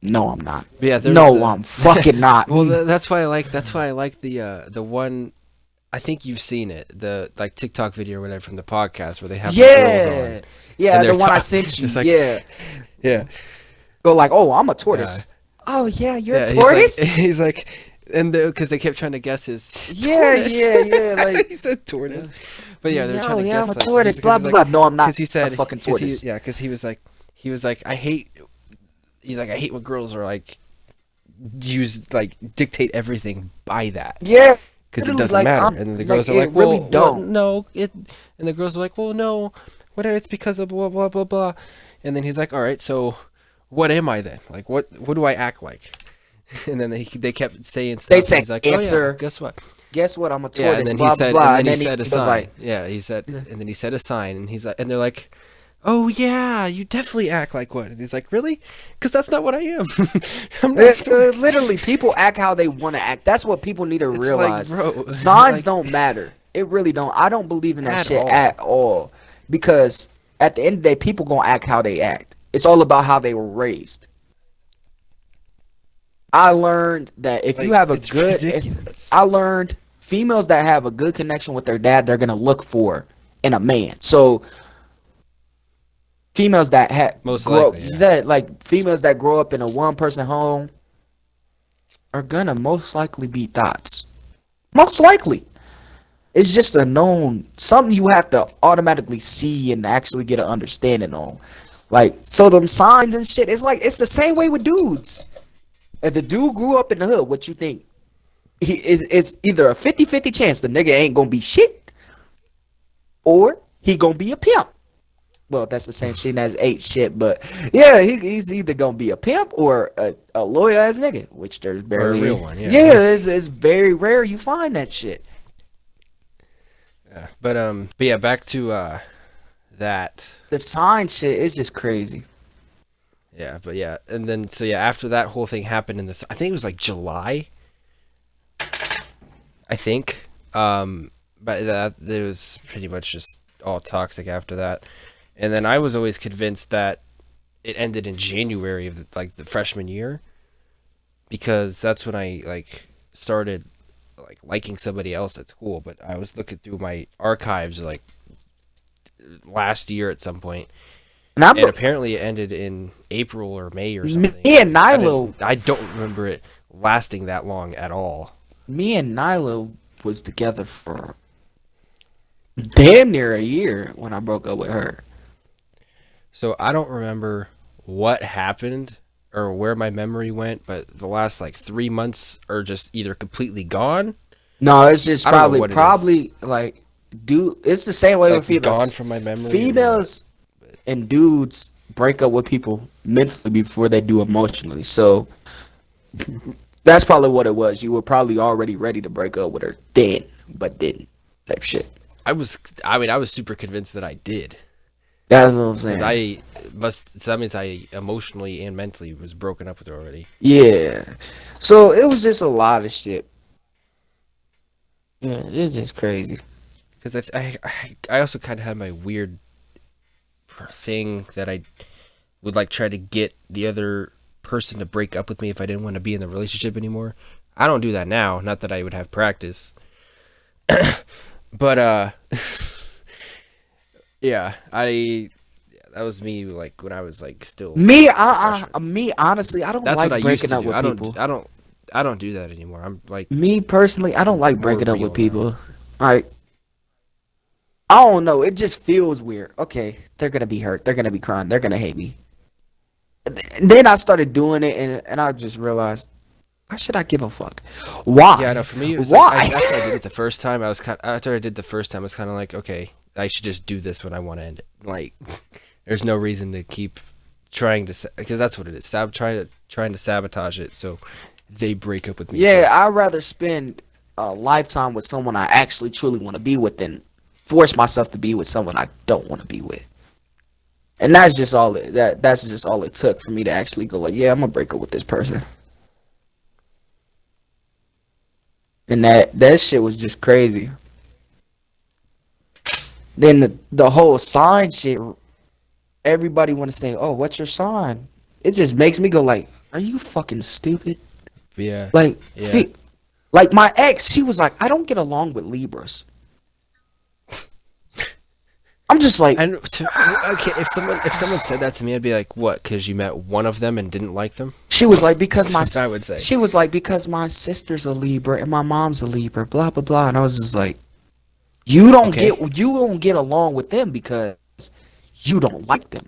No, I'm not. Yeah, there's No, the- I'm fucking not. Well, that's why I like the one. I think you've seen it, the like TikTok video or whatever from the podcast where they have the girls yeah, on. yeah, And the they're one I talking- sent you. it's like- Yeah, Yeah, go like, oh, I'm a tortoise. Oh yeah, you're a tortoise. He's like, and because they kept trying to guess his. Yeah, tortoise. yeah, like he said tortoise. But yeah, they're Yo, trying to yeah, guess. I'm a like, tortoise. he's- Blah he's blah like- blah. No, I'm not. Because he said a fucking 'cause tortoise. because he was like, I hate. He's like, I hate when girls are like, dictate everything by that. Yeah, Because it literally, doesn't like, matter. I'm- And then the like, girls are it like, really well, don't. no, it. And the girls are like, well, no, whatever. It's because of blah blah blah blah. And then he's like, all right, so what am I then? Like, what do I act like? And then they kept saying stuff. They and say, he's like, answer. Oh, yeah, guess what? Guess what? I'm a tortoise. Yeah, and then blah he said, blah blah. and then he said a was sign. like, Yeah, he said, and then he said a sign, and he's like, and they're like, oh yeah, you definitely act like one. And he's like, really? Because that's not what I am. I'm not. literally, people act how they want to act. That's what people need to It's like, realize. bro, Signs like- don't matter. It really don't. I don't believe in that At shit all. at all. Because at the end of the day, people gonna act how they act. It's all about how they were raised. I learned that if you Like, have a it's good, ridiculous. I learned females that have a good connection with their dad, they're gonna look for in a man. So females that Most grow likely, yeah. that like females that grow up in a one person home are gonna most likely be thoughts. Most likely. It's just a known something you have to automatically see and actually get an understanding on. Like, so them signs and shit, it's like it's the same way with dudes. If the dude grew up in the hood, what you think? It's either a 50-50 chance the nigga ain't gonna be shit, or he gonna be a pimp. Well, that's the same shit as ain't shit, but yeah, he's either gonna be a pimp or a lawyer ass nigga, which there's barely Or a real one, yeah. Yeah, it's very rare you find that shit. Yeah. But yeah, back to that. The sign shit is just crazy. Yeah, but yeah, and then so yeah, after that whole thing happened in this, I think it was like July. I think, but that it was pretty much just all toxic after that, and then I was always convinced that it ended in January of the freshman year, because that's when I like started like liking somebody else at school. But I was looking through my archives like last year at some point. And And apparently it ended in April or May or something. me and Nilo, I don't remember it lasting that long at all. me and Nyla was together for damn near a year when I broke up with her. So I don't remember what happened or where my memory went, but the last like 3 months are just either completely gone. No, it's just I don't know what it is. probably like dude. It's the same way Like with females. gone from my memory. Females and dudes break up with people mentally before they do emotionally. So that's probably what it was. You were probably already ready to break up with her then, but didn't. Type shit. I was super convinced that I did. That's what I'm saying. So that means I emotionally and mentally was broken up with her already. Yeah. So it was just a lot of shit. Yeah, it's just crazy. Because I also kind of had my weird thing that I would like try to get the other person to break up with me if I didn't want to be in the relationship anymore. I don't do that now. Not that I would have practice. But yeah, that was me like when I was like still Me, freshman. me honestly, I don't That's what like I used breaking to up do. with people. I don't do that anymore. I'm like Me personally, I don't like more breaking up real with people. Like, I don't know. It just feels weird. Okay, they're gonna be hurt. They're gonna be crying. They're gonna hate me. Then I started doing it, and I just realized, why should I give a fuck? Why? Yeah, no, for me it was Why? like after I did it the first time, after I did the first time, I was kind of like, okay, I should just do this when I want to end it. Like, there's no reason to keep trying to, because that's what it is. Trying to sabotage it so they break up with me. Yeah, I'd rather spend a lifetime with someone I actually truly want to be with than force myself to be with someone I don't want to be with. And that's just all that's just all it took for me to actually go like, yeah, I'm gonna break up with this person. And that shit was just crazy. Then the whole sign shit, everybody want to say, oh, what's your sign? It just makes me go like, are you fucking stupid? Yeah. Like, Yeah. like my ex, she was like, I don't get along with Libras. I'm just like, And okay, if someone said that to me, I'd be like, what? Because you met one of them and didn't like them? she was like, because my That's what I would say. she was like, because my sister's a Libra and my mom's a Libra, blah blah blah, and I was just like, you don't get along with them because you don't like them,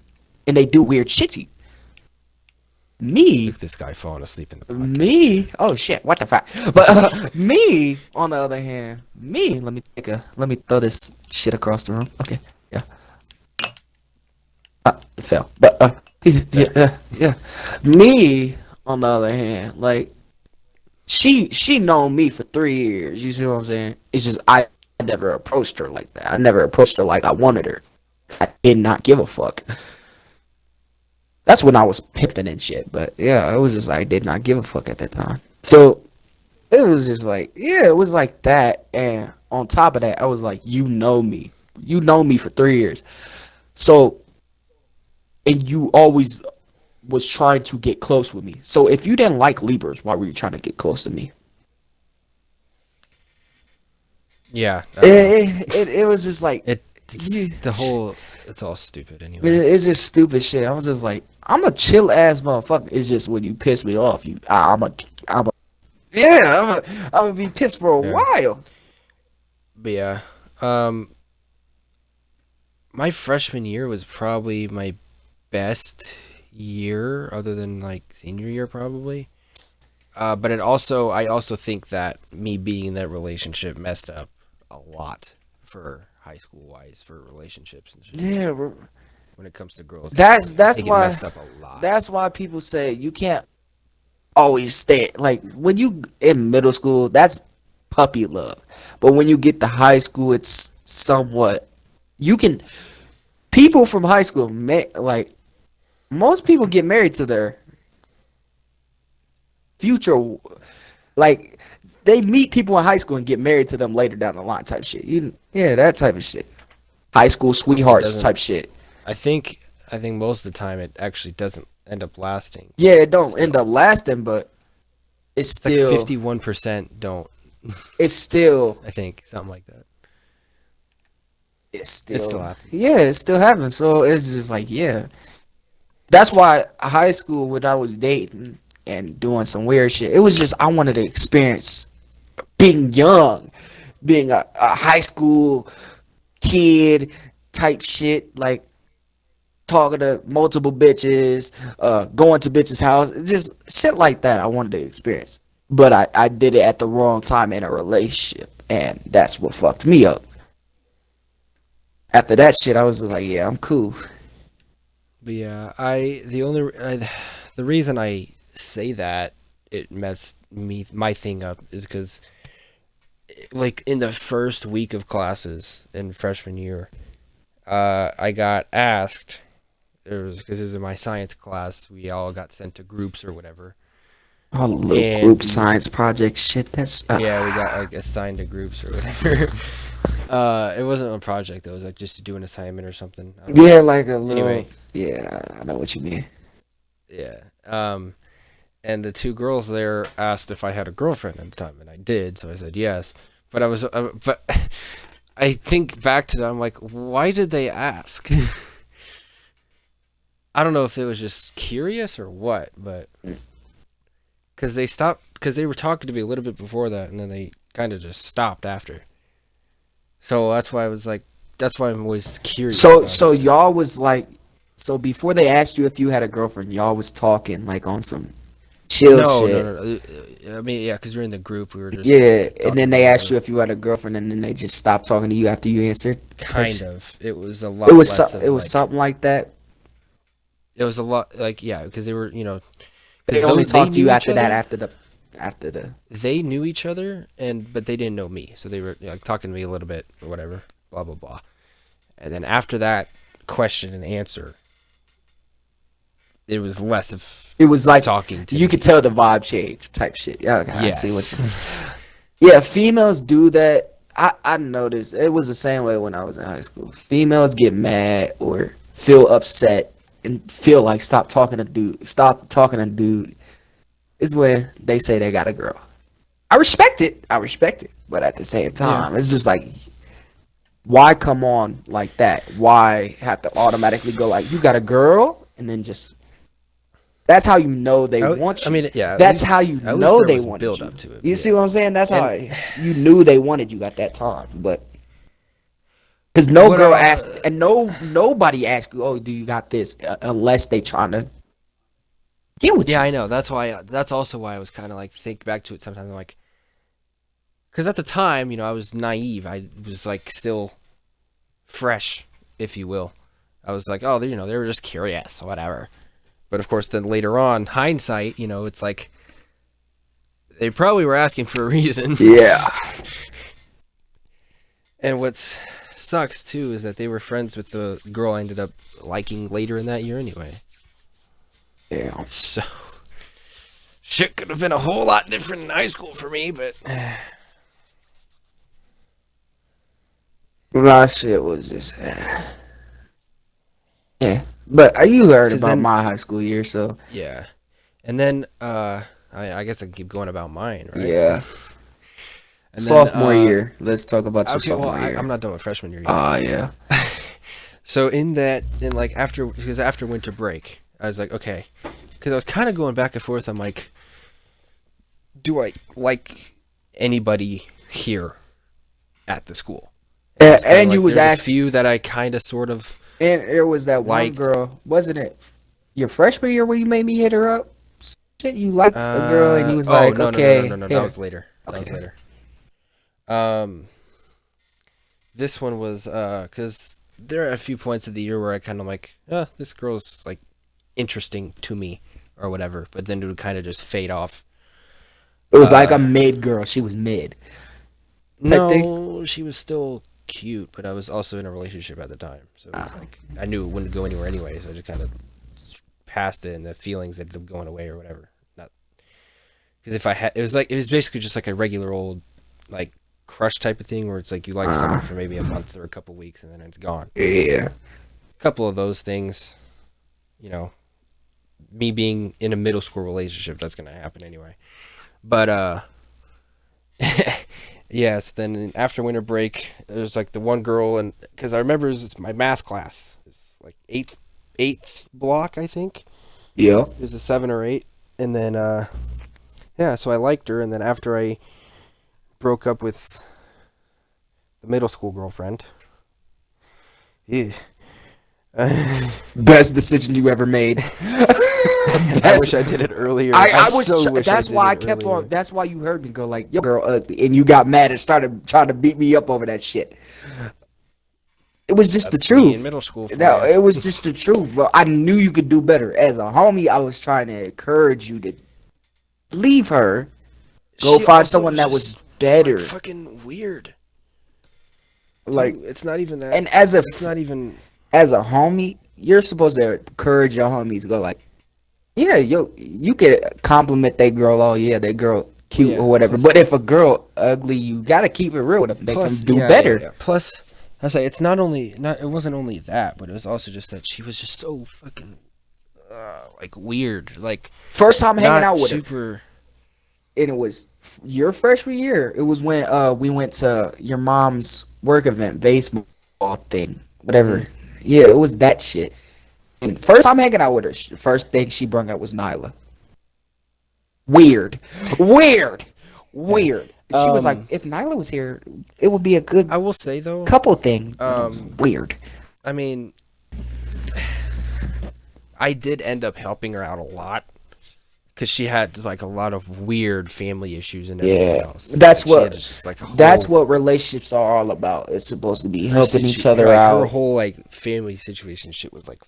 and they do weird shit to you. Me, Look, this guy falling asleep in the podcast. me, oh shit, what the fuck? But me, on the other hand, let me throw this shit across the room. Okay, yeah. It fell. But yeah. Me, on the other hand, like she known me for 3 years. You see what I'm saying? It's just I never approached her like that. I never approached her like I wanted her. I did not give a fuck. That's when I was pimping and shit. But yeah, it was just like I did not give a fuck at that time. So it was just like, yeah, it was like that. And on top of that, I was like, you know me. You know me for 3 years. So, and you always was trying to get close with me. So if you didn't like Libras, why were you trying to get close to me? Yeah. It was just like, It's all stupid anyway. it's just stupid shit. I was just like, I'm a chill ass motherfucker. It's just when you piss me off, I'm a Yeah, I'm gonna be pissed for a Yeah. while. But yeah, um, my freshman year was probably my best year, other than like senior year, probably. But I also think that me being in that relationship messed up a lot for high school wise for relationships and shit. Yeah, bro. When it comes to girls, That's I that's think it why messed up a lot. that's why people say you can't always stay like when you in middle school. That's puppy love, but when you get to high school, it's somewhat you can people from high school like most people get married to their future like they meet people in high school and get married to them later down the line type shit. Yeah, that type of shit. High school It sweethearts doesn't. type shit. I think most of the time it actually doesn't end up lasting. Yeah, it don't end Still, up lasting, but it's it's like still 51% don't. it's still I think something like that. it's It still still happens. yeah, it still happens. So it's just like yeah. That's why high school when I was dating and doing some weird shit, it was just I wanted to experience being young, being a high school kid type shit, like talking to multiple bitches, going to bitches' house, just shit like that. I wanted to experience, but I did it at the wrong time in a relationship, and that's what fucked me up. After that shit, I was just like, yeah, I'm cool. But yeah, the reason I say that it messed my thing up is because like in the first week of classes in freshman year, I got asked. It was because it was in my science class. We all got sent to groups or whatever. All the little And group these, science project shit. That's yeah, we got like assigned to groups or whatever. It wasn't a project though. It was like just to do an assignment or something. I don't know. yeah, like a little. Anyway, Yeah, I know what you mean. yeah. And the two girls there asked if I had a girlfriend at the time, and I did. So I said yes. But I think back to that. I'm like, why did they ask? I don't know if it was just curious or what, but because they were talking to me a little bit before that, and then they kind of just stopped after. So that's why I was like, that's why I'm always curious. So about so it. y'all was like, so before they asked you if you had a girlfriend, y'all was talking like on some chill No, shit. no. I mean, yeah, because we are in the group. We were just Yeah, and talking then they about asked you if you had a girlfriend, and then they just stopped talking to you after you answered. kind of. It was a lot It was less of it was like. something like that. It was a lot like yeah, because they were They because only they talked to knew you each after that, other. after the. They knew each other, but they didn't know me. So they were like talking to me a little bit or whatever, blah blah blah. And then after that question and answer, it was less of It was like talking to you me. could tell the vibe change type shit. Yeah, okay, I see what you're saying. Yes. Yeah, females do that. I noticed it was the same way when I was in high school. Females get mad or feel upset and feel like stop talking to dude. Is when they say they got a girl. I respect it. But at the same time, it's just like why come on like that? Why have to automatically go like you got a girl and then just that's how you know they want you. I mean, yeah. That's how you at least know there they was a wanted build you. up to it. You yeah. see what I'm saying? That's how And- you knew they wanted you at that time. But because no What, girl asked, and nobody asked you, "Oh, do you got this?" Unless they trying to get with Yeah, you. I know. That's also why I was kind of like think back to it sometimes. I'm like, because at the time, I was naive. I was like still fresh, if you will. I was like, oh, they were just curious, whatever. But of course, then later on, hindsight, it's like they probably were asking for a reason. Yeah. And what's sucks too is that they were friends with the girl I ended up liking later in that year anyway. Yeah. So shit could have been a whole lot different in high school for me, but My shit was just. Yeah. But you heard 'Cause about then- my high school year, so yeah. And then I guess I can keep going about mine, right? yeah. And then, Sophomore year. Let's talk about your Okay, well, sophomore year. I'm not done with freshman year yet. Yeah. So like after winter break, I was like, okay, because I was kind of going back and forth. I'm like, do I like anybody here at the school? And, Kinda you was there's a asking, few that I kind of sort of and there was that one liked. girl, wasn't it your freshman year where you made me hit her up? Shit, you liked a girl and you was like, no, okay, no, hit that her. was later. That was Okay. later. This one was because there are a few points of the year where I kind of like, this girl's like interesting to me or whatever, but then it would kind of just fade off. It was like a mid girl. She was mid. Type thing? No, she was still cute, but I was also in a relationship at the time, so it was like I knew it wouldn't go anywhere anyway, so I just kind of passed it, and the feelings ended up going away or whatever. Not because if I had, it was basically just like a regular old like crush type of thing where it's like you like someone for maybe a month or a couple weeks and then it's gone. Yeah. A couple of those things, me being in a middle school relationship, that's gonna happen anyway. But yes, then after winter break, there's like the one girl, and because I remember it's my math class. It's like eighth block, I think. Yeah. It was a 7 or 8, and then so I liked her, and then after I broke up with the middle school girlfriend, yeah. Best decision you ever made. I wish I did it earlier. I was. so wish That's did why I it kept earlier. on. That's why you heard me go like, "Yo, girl," ugly, and you got mad and started trying to beat me up over that shit. It was just That's the me in truth. middle school. No, it was just the truth, bro. I knew you could do better. As a homie, I was trying to encourage you to leave her, go She find also someone that was just, better. like, fucking weird. Like, Dude, it's not even that. and as a It's not even. homie, you're supposed to encourage your homies to go like, yeah, you could compliment that girl. Oh yeah, that girl cute Yeah, or whatever. plus- But if a girl ugly, you gotta keep it real with them. Make them do better. Plus, I was like, it's not only it wasn't only that, but it was also just that she was just so fucking like weird, like First time hanging not out with her, super. and it was your freshman year. It was when we went to your mom's work event, baseball thing, whatever. Mm-hmm. Yeah, it was that shit. And first time hanging out with her, first thing she brought up was Nyla. Weird. And she was like, if Nyla was here, it would be a good I will say though, couple thing. Weird. I mean, I did end up helping her out a lot because she had like a lot of weird family issues and everything Yeah, else. that's Like, she what- had just, like, a That's whole- what relationships are all about. It's supposed to be her helping situ- each other like, out. Her whole like family situation shit was like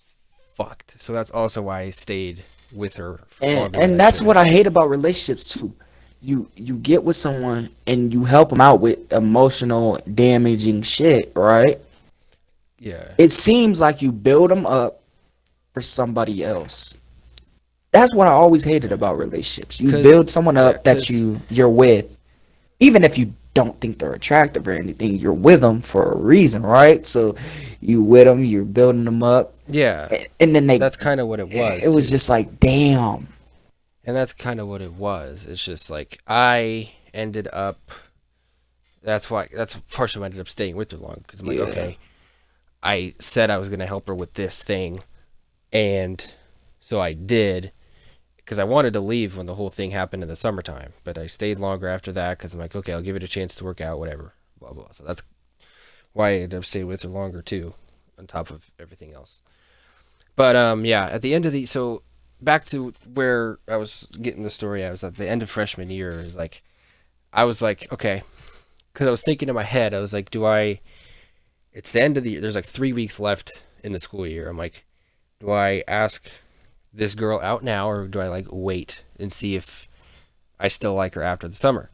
fucked. So that's also why I stayed with her. For longer than I And that's should what have. I hate about relationships too. You get with someone and you help them out with emotional damaging shit, right? Yeah. It seems like you build them up for somebody else. That's what I always hated about relationships. You 'Cause- build someone up yeah, that 'cause- you're with, even if you don't think they're attractive or anything. You're with them for a reason, right? So you with them, you're building them up, Yeah. and then That's kind of what it was. It was too. just like, damn. And that's kind of what it was. It's just like I ended up. That's partially why I ended up staying with her long because I'm like, Yeah. okay, I said I was gonna help her with this thing, and so I did because I wanted to leave when the whole thing happened in the summertime, but I stayed longer after that because I'm like, okay, I'll give it a chance to work out, whatever, blah blah. So that's why I ended up staying with her longer too, on top of everything else. But yeah, at the end of so back to where I was getting the story. I was at the end of freshman year. Is like, I was like, okay, because I was thinking in my head, I was like, it's the end of the year. There's like 3 weeks left in the school year. I'm like, do I ask this girl out now or do I like wait and see if I still like her after the summer?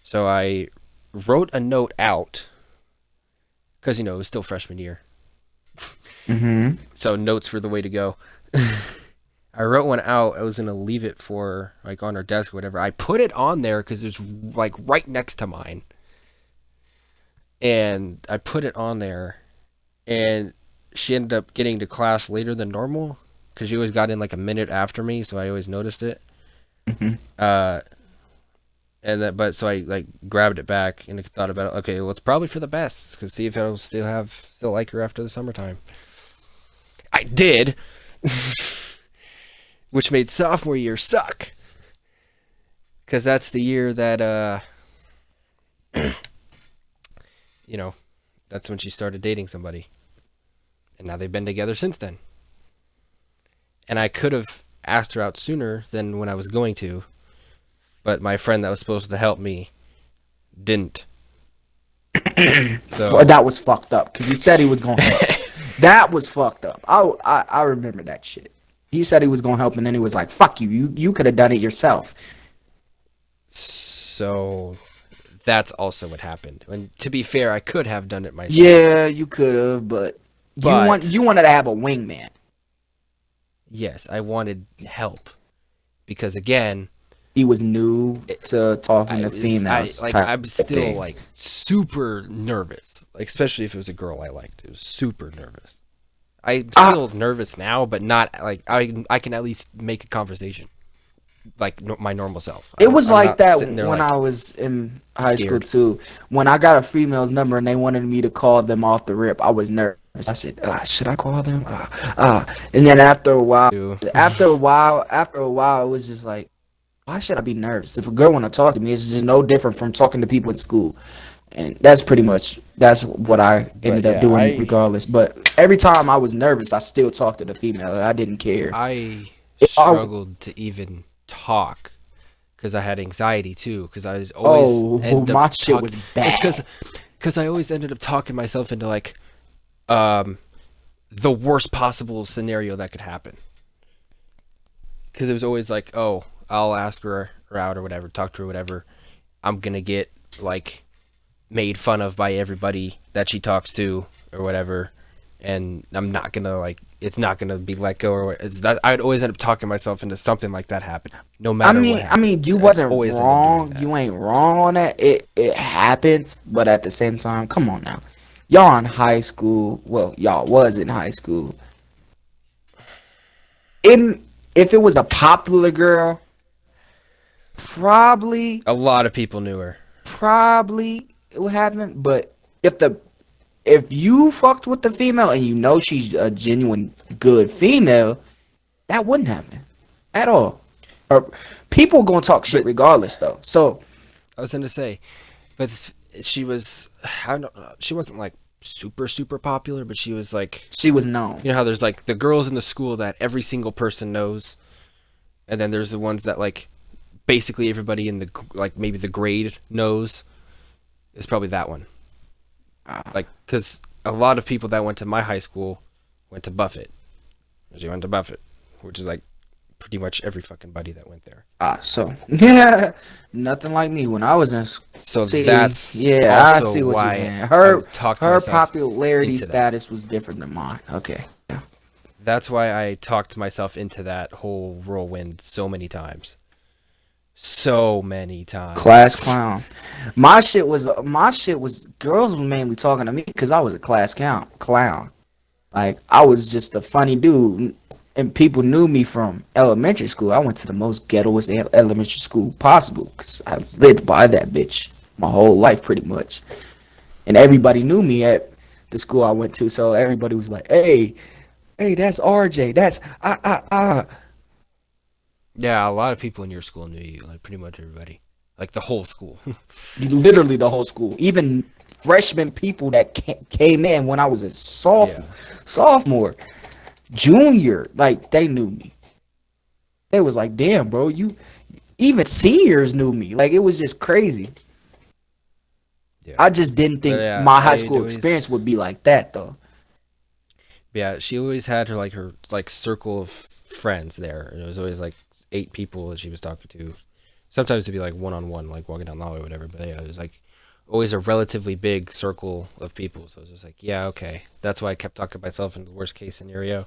So I wrote a note out because, it was still freshman year. Mm-hmm. So notes were the way to go. I wrote one out. I was going to leave it for like on her desk or whatever. I put it on there because it's like right next to mine. And I put it on there and she ended up getting to class later than normal because she always got in like a minute after me. So I always noticed it. So I like grabbed it back and thought about it. Okay, well, it's probably for the best because see if I'll still like her after the summertime. I did. Which made sophomore year suck. Because that's the year that, you know, that's when she started dating somebody. And now they've been together since then. And I could have asked her out sooner than when I was going to, but my friend that was supposed to help me didn't. So That was fucked up because he said he was gonna help. That was fucked up. I remember that shit. He said he was gonna help, and then he was like, "Fuck you! You could have done it yourself." So that's also what happened. And to be fair, I could have done it myself. Yeah, you could have, but you wanted to have a wingman. Yes, I wanted help because again, He was new to talking to was- females. I'm still like super nervous, like especially if it was a girl I liked. It was super nervous. I'm still nervous now, but not like I can at least make a conversation, like my normal self. It was I'm like not that sitting there when like, I was in high school scared. too. When I got a female's number and they wanted me to call them off the rip, I was nervous. I said, "Should I call them?" And then after a while, Ew. it was just like, why should I be nervous? If a girl want to talk to me, it's just no different from talking to people at school. And that's what I ended up yeah, doing regardless. But every time I was nervous, I still talked to the female. I didn't care. I struggled to even talk because I had anxiety too. Because I was always my shit was bad. It's because I always ended up talking myself into like the worst possible scenario that could happen. Because it was always like, oh, I'll ask her out or whatever, talk to her, whatever. I'm gonna get like made fun of by everybody that she talks to or whatever, and I'm not gonna like it's not gonna be let go or it's that I'd always end up talking myself into something like that happening, no matter what happened. I mean, you I'd wasn't always end up wrong. doing that. You ain't wrong on that. It happens, but at the same time, come on now. Y'all in high school. Well, y'all was in high school. If it was a popular girl, probably A lot of people knew her. it would happen. But if you fucked with the female and you know she's a genuine good female, that wouldn't happen at all. Or people gonna talk shit regardless though. So I was gonna say, but she was I don't know, she wasn't like super popular, but she was like, she was known. you know how there's like the girls in the school that every single person knows, and then there's the ones that like basically everybody in the like maybe the grade knows. It's probably that one. Like, because a lot of people that went to my high school went to Buffett. She went to Buffett, which is like pretty much every fucking buddy that went there. So yeah, nothing like me when I was in. So See, that's yeah, I also see what you're why saying. I Her would talk to her myself popularity into that. status was different than mine. Okay. That's why I talked myself into that whole whirlwind so many times. So many times. Class clown. My shit was girls were mainly talking to me because I was a class clown. Like I was just a funny dude, and people knew me from elementary school. I went to the most ghettoest elementary school possible because I lived by that bitch my whole life pretty much, and everybody knew me at the school I went to. So everybody was like, "Hey, that's RJ. That's Yeah, a lot of people in your school knew you, like pretty much everybody. Like the whole school. Literally the whole school, even freshman people that came in when I was a sophomore, junior, like they knew me. They was like, "Damn, bro, you." Even seniors knew me. Like it was just crazy. Yeah. I just didn't think Yeah, my high I'd school always- experience would be like that though. Yeah, she always had her circle of friends there, and it was always like 8 people that she was talking to. Sometimes it'd be like one-on-one, like walking down the hallway or whatever. But yeah, it was like always a relatively big circle of people. So it was just like, yeah, okay. That's why I kept talking myself into the worst case scenario.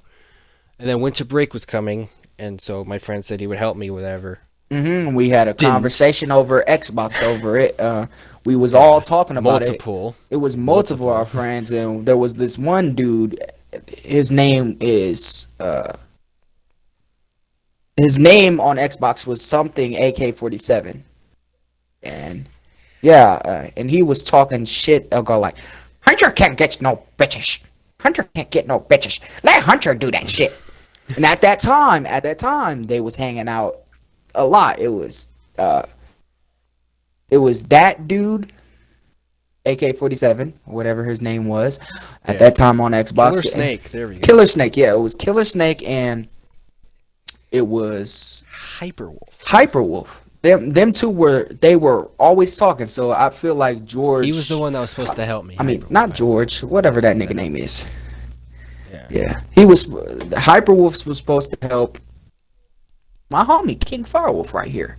And then winter break was coming, and so my friend said he would help me with whatever. We had a conversation over Xbox over it. We was all talking about Multiple. it. It was multiple of our friends, and there was this one dude. His name on Xbox was something AK-47, and yeah, and he was talking shit. I'll go like, Hunter can't get no bitches. Hunter can't get no bitches. Let Hunter do that shit. And at that time, they was hanging out a lot. It was it was that dude, AK-47, whatever his name was, at that time on Xbox. Killer Snake. There we go. Killer Snake, yeah, it was Killer Snake, and it was Hyperwolf. Hyperwolf. Them two were always talking. So I feel like George. He was the one that was supposed to help me. I mean, Hyperwolf. not George, whatever that nigga name is. Yeah. Yeah, he was. Hyperwolf was supposed to help my homie King Firewolf right here.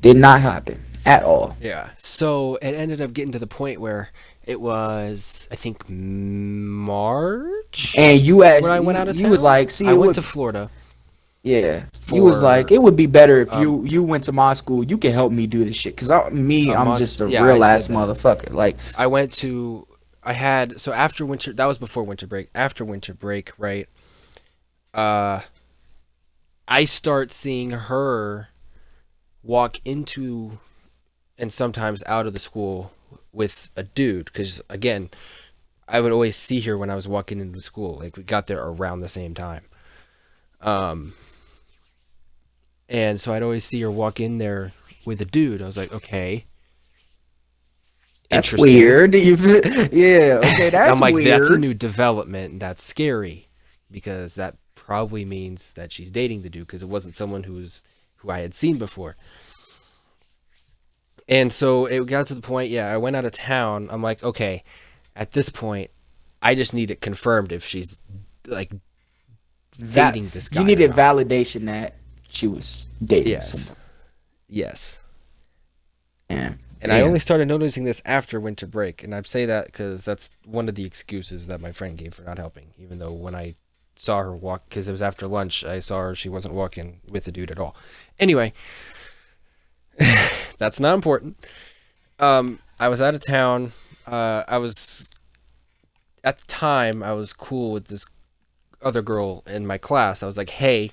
Did not happen at all. Yeah. So it ended up getting to the point where it was, I think, March. And you asked, when I went out of you town. was like, see, I it went would, to Florida. yeah. You was for, like, it would be better if you went to my school. You can help me do this shit, cause I'm just a yeah, real I ass said that. motherfucker. Like, I went to. I had so after winter. That was before winter break. After winter break, right? I start seeing her walk into and sometimes out of the school with a dude, because again, I would always see her when I was walking into the school. Like, we got there around the same time. And so I'd always see her walk in there with a dude. I was like, okay. that's Interesting. weird. Yeah, okay, that's I'm like, weird. that's a new development, and that's scary, because that probably means that she's dating the dude, because it wasn't someone who I had seen before. And so it got to the point, I went out of town. I'm like, okay, at this point, I just need it confirmed if she's like dating this guy. You or needed not. validation that she was dating Yes. someone. Yes. Yeah. And I only started noticing this after winter break, and I say that because that's one of the excuses that my friend gave for not helping. Even though when I saw her walk, because it was after lunch, I saw her, she wasn't walking with the dude at all. Anyway, that's not important. I was out of town. I was, at the time, I was cool with this other girl in my class. I was like, hey,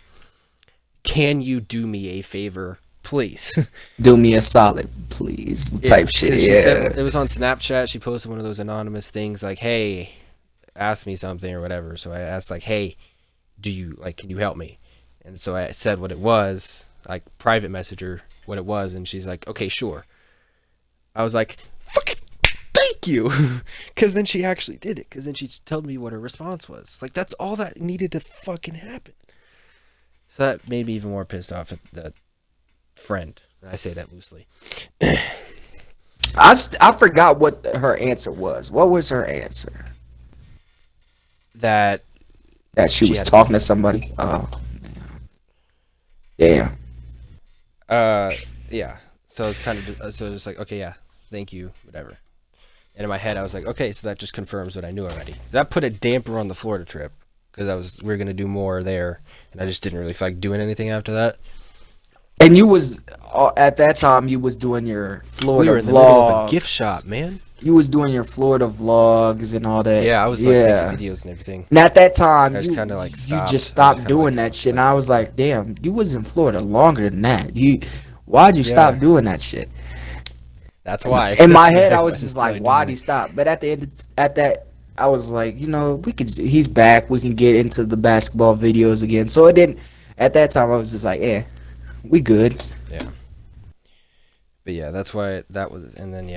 can you do me a favor, please? Do me a solid, please. Type shit. 'cause she Yeah. said, it was on Snapchat. She posted one of those anonymous things like, hey, ask me something or whatever. So I asked, like, hey, can you help me? And so I said what it was, like, private messenger what it was, and she's like, okay, sure. I was like, fucking thank you. Because then she actually did it. Because then she told me what her response was. Like, that's all that needed to fucking happen. So that made me even more pissed off at the friend. And I say that loosely. I forgot what her answer was. What was her answer? That That she She was had a talking to somebody. Oh, damn. yeah. So it's kind of it's like, okay, yeah, thank you, whatever. And in my head, I was like, okay, so that just confirms what I knew already. That put a damper on the Florida trip, because we were gonna do more there, and I just didn't really feel like doing anything after that. And you was at that time you was doing your Florida We were in the middle of vlogs. a gift shop, man. You was doing your Florida vlogs and all that. Yeah, I was like making videos and everything. And at that time, I just you, kinda, like, you stopped. just I was stopped kinda doing like, that shit. And I was like, damn, you was in Florida longer than that. Why'd you stop doing that shit? That's why. In my head, I was just like, Doing why'd it. he stop? But at the end, at that, I was like, he's back. We can get into the basketball videos again. So it didn't. At that time, I was just like, we good. Yeah. But yeah, that's why that was, and then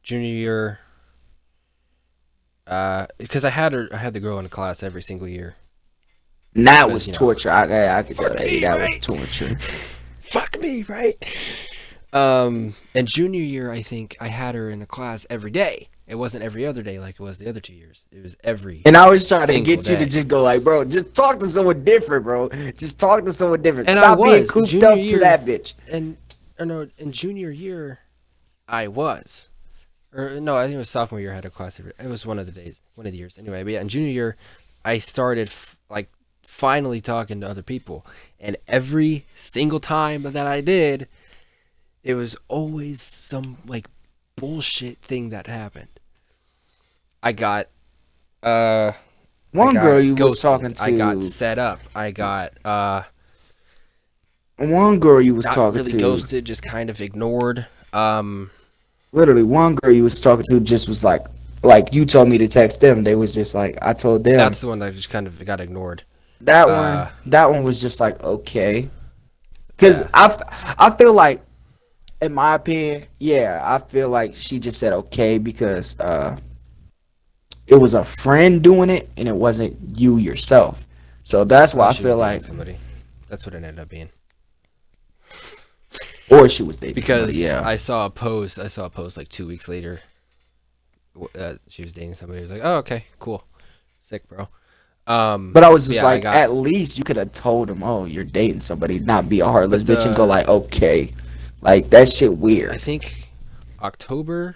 junior year, because I had the girl in the class every single year. And that Because, was you know, torture. I could tell me, you that right? was torture. Fuck me, right? And junior year, I think I had her in a class every day. It wasn't every other day like it was the other 2 years. It was every. And I was trying to single get you to day. just go like, bro, just talk to someone different, bro. Just talk to someone different. And Stop I being was. cooped Junior up year- to that bitch. And in junior year, I was. Or no, I think it was sophomore year. I had a class. It was one of the years. Anyway, but yeah, in junior year, I started finally talking to other people, and every single time that I did, it was always some bullshit thing that happened. I got One I got girl you was ghosted. talking to. I got set up. I got one girl you was not talking really to. ghosted, just kind of ignored. Literally, one girl you was talking to just was like you told me to text them. They was just like, I told them. That's the one that just kind of got ignored. That one was just like okay, because I feel like, in my opinion, yeah, I feel like she just said okay because it was a friend doing it and it wasn't you yourself. So that's why Well, I she was feel dating like, somebody. That's what it ended up being. or she was dating Because somebody, yeah. I saw a post. Like 2 weeks later. She was dating somebody. I was like, oh, okay, cool, sick, bro. But I was just yeah, I like, got at least you could have told him, oh, you're dating somebody, not be a heartless But bitch and go like, okay, like that shit I weird. think October.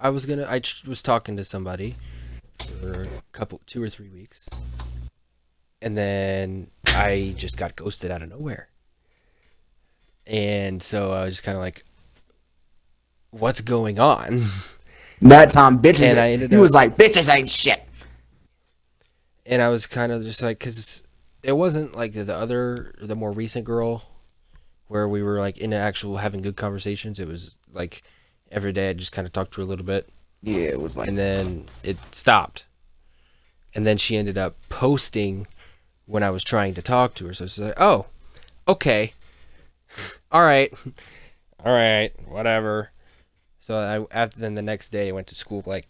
Was talking to somebody for a couple, 2 or 3 weeks, and then I just got ghosted out of nowhere. And so I was just kind of like, what's going on? That time, bitches, And I ended he up, was like, bitches ain't shit. and I was kind of just like, because it wasn't like the more recent girl where we were like in actual having good conversations. It was like every day I just kind of talked to her a little bit, Yeah, it was like, and then it stopped. And then she ended up posting when I was trying to talk to her. So it's like, oh, okay, all right, all right, whatever. So then the next day I went to school. Like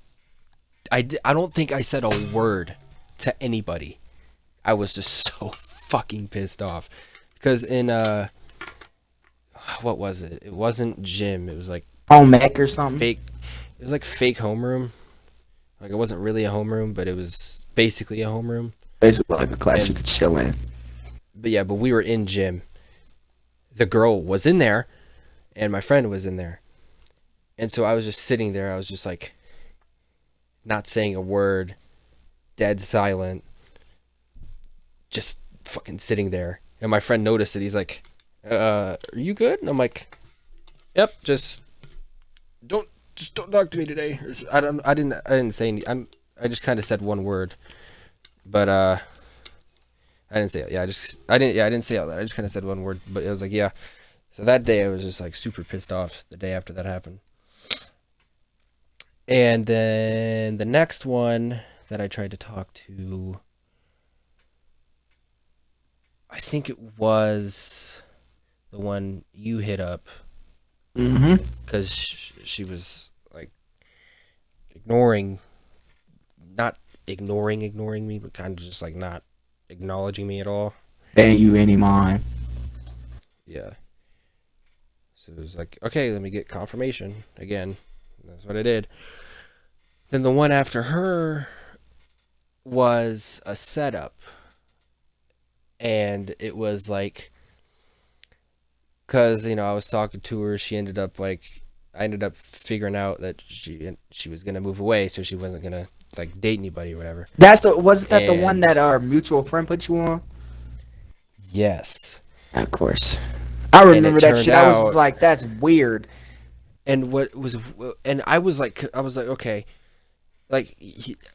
I don't think I said a word to anybody. I was just so fucking pissed off because in what was it? It wasn't gym. It was like home ec or something. fake. It was like fake homeroom. Like it wasn't really a homeroom, but it was basically a homeroom. Basically like a class you And- could chill in. But we were in gym. The girl was in there, and my friend was in there. And so I was just sitting there. I was just like, not saying a word, dead silent, just fucking sitting there. And my friend noticed it. He's like, are you good? And I'm like, yep, just don't talk to me today. I didn't say any. I just kind of said one word, but I didn't say it. Yeah, I didn't say all that. I just kind of said one word, but it was like, yeah. So that day I was just like super pissed off the day after that happened. And then the next one that I tried to talk to, I think it was the one you hit up Mm-hmm. because she was like ignoring, not ignoring me, but kind of just like not acknowledging me at all. Paying you any mind. Yeah. So it was like, okay, let me get confirmation again. That's what I did. Then the one after her was a setup. And it was like, because, I was talking to her. She ended up like, I ended up figuring out that she was going to move away. So she wasn't going to like date anybody or whatever. Wasn't that the one And- that our mutual friend put you on? Yes. Of course. I remember that turned shit. I was out- like, that's weird. And I was like, okay, like,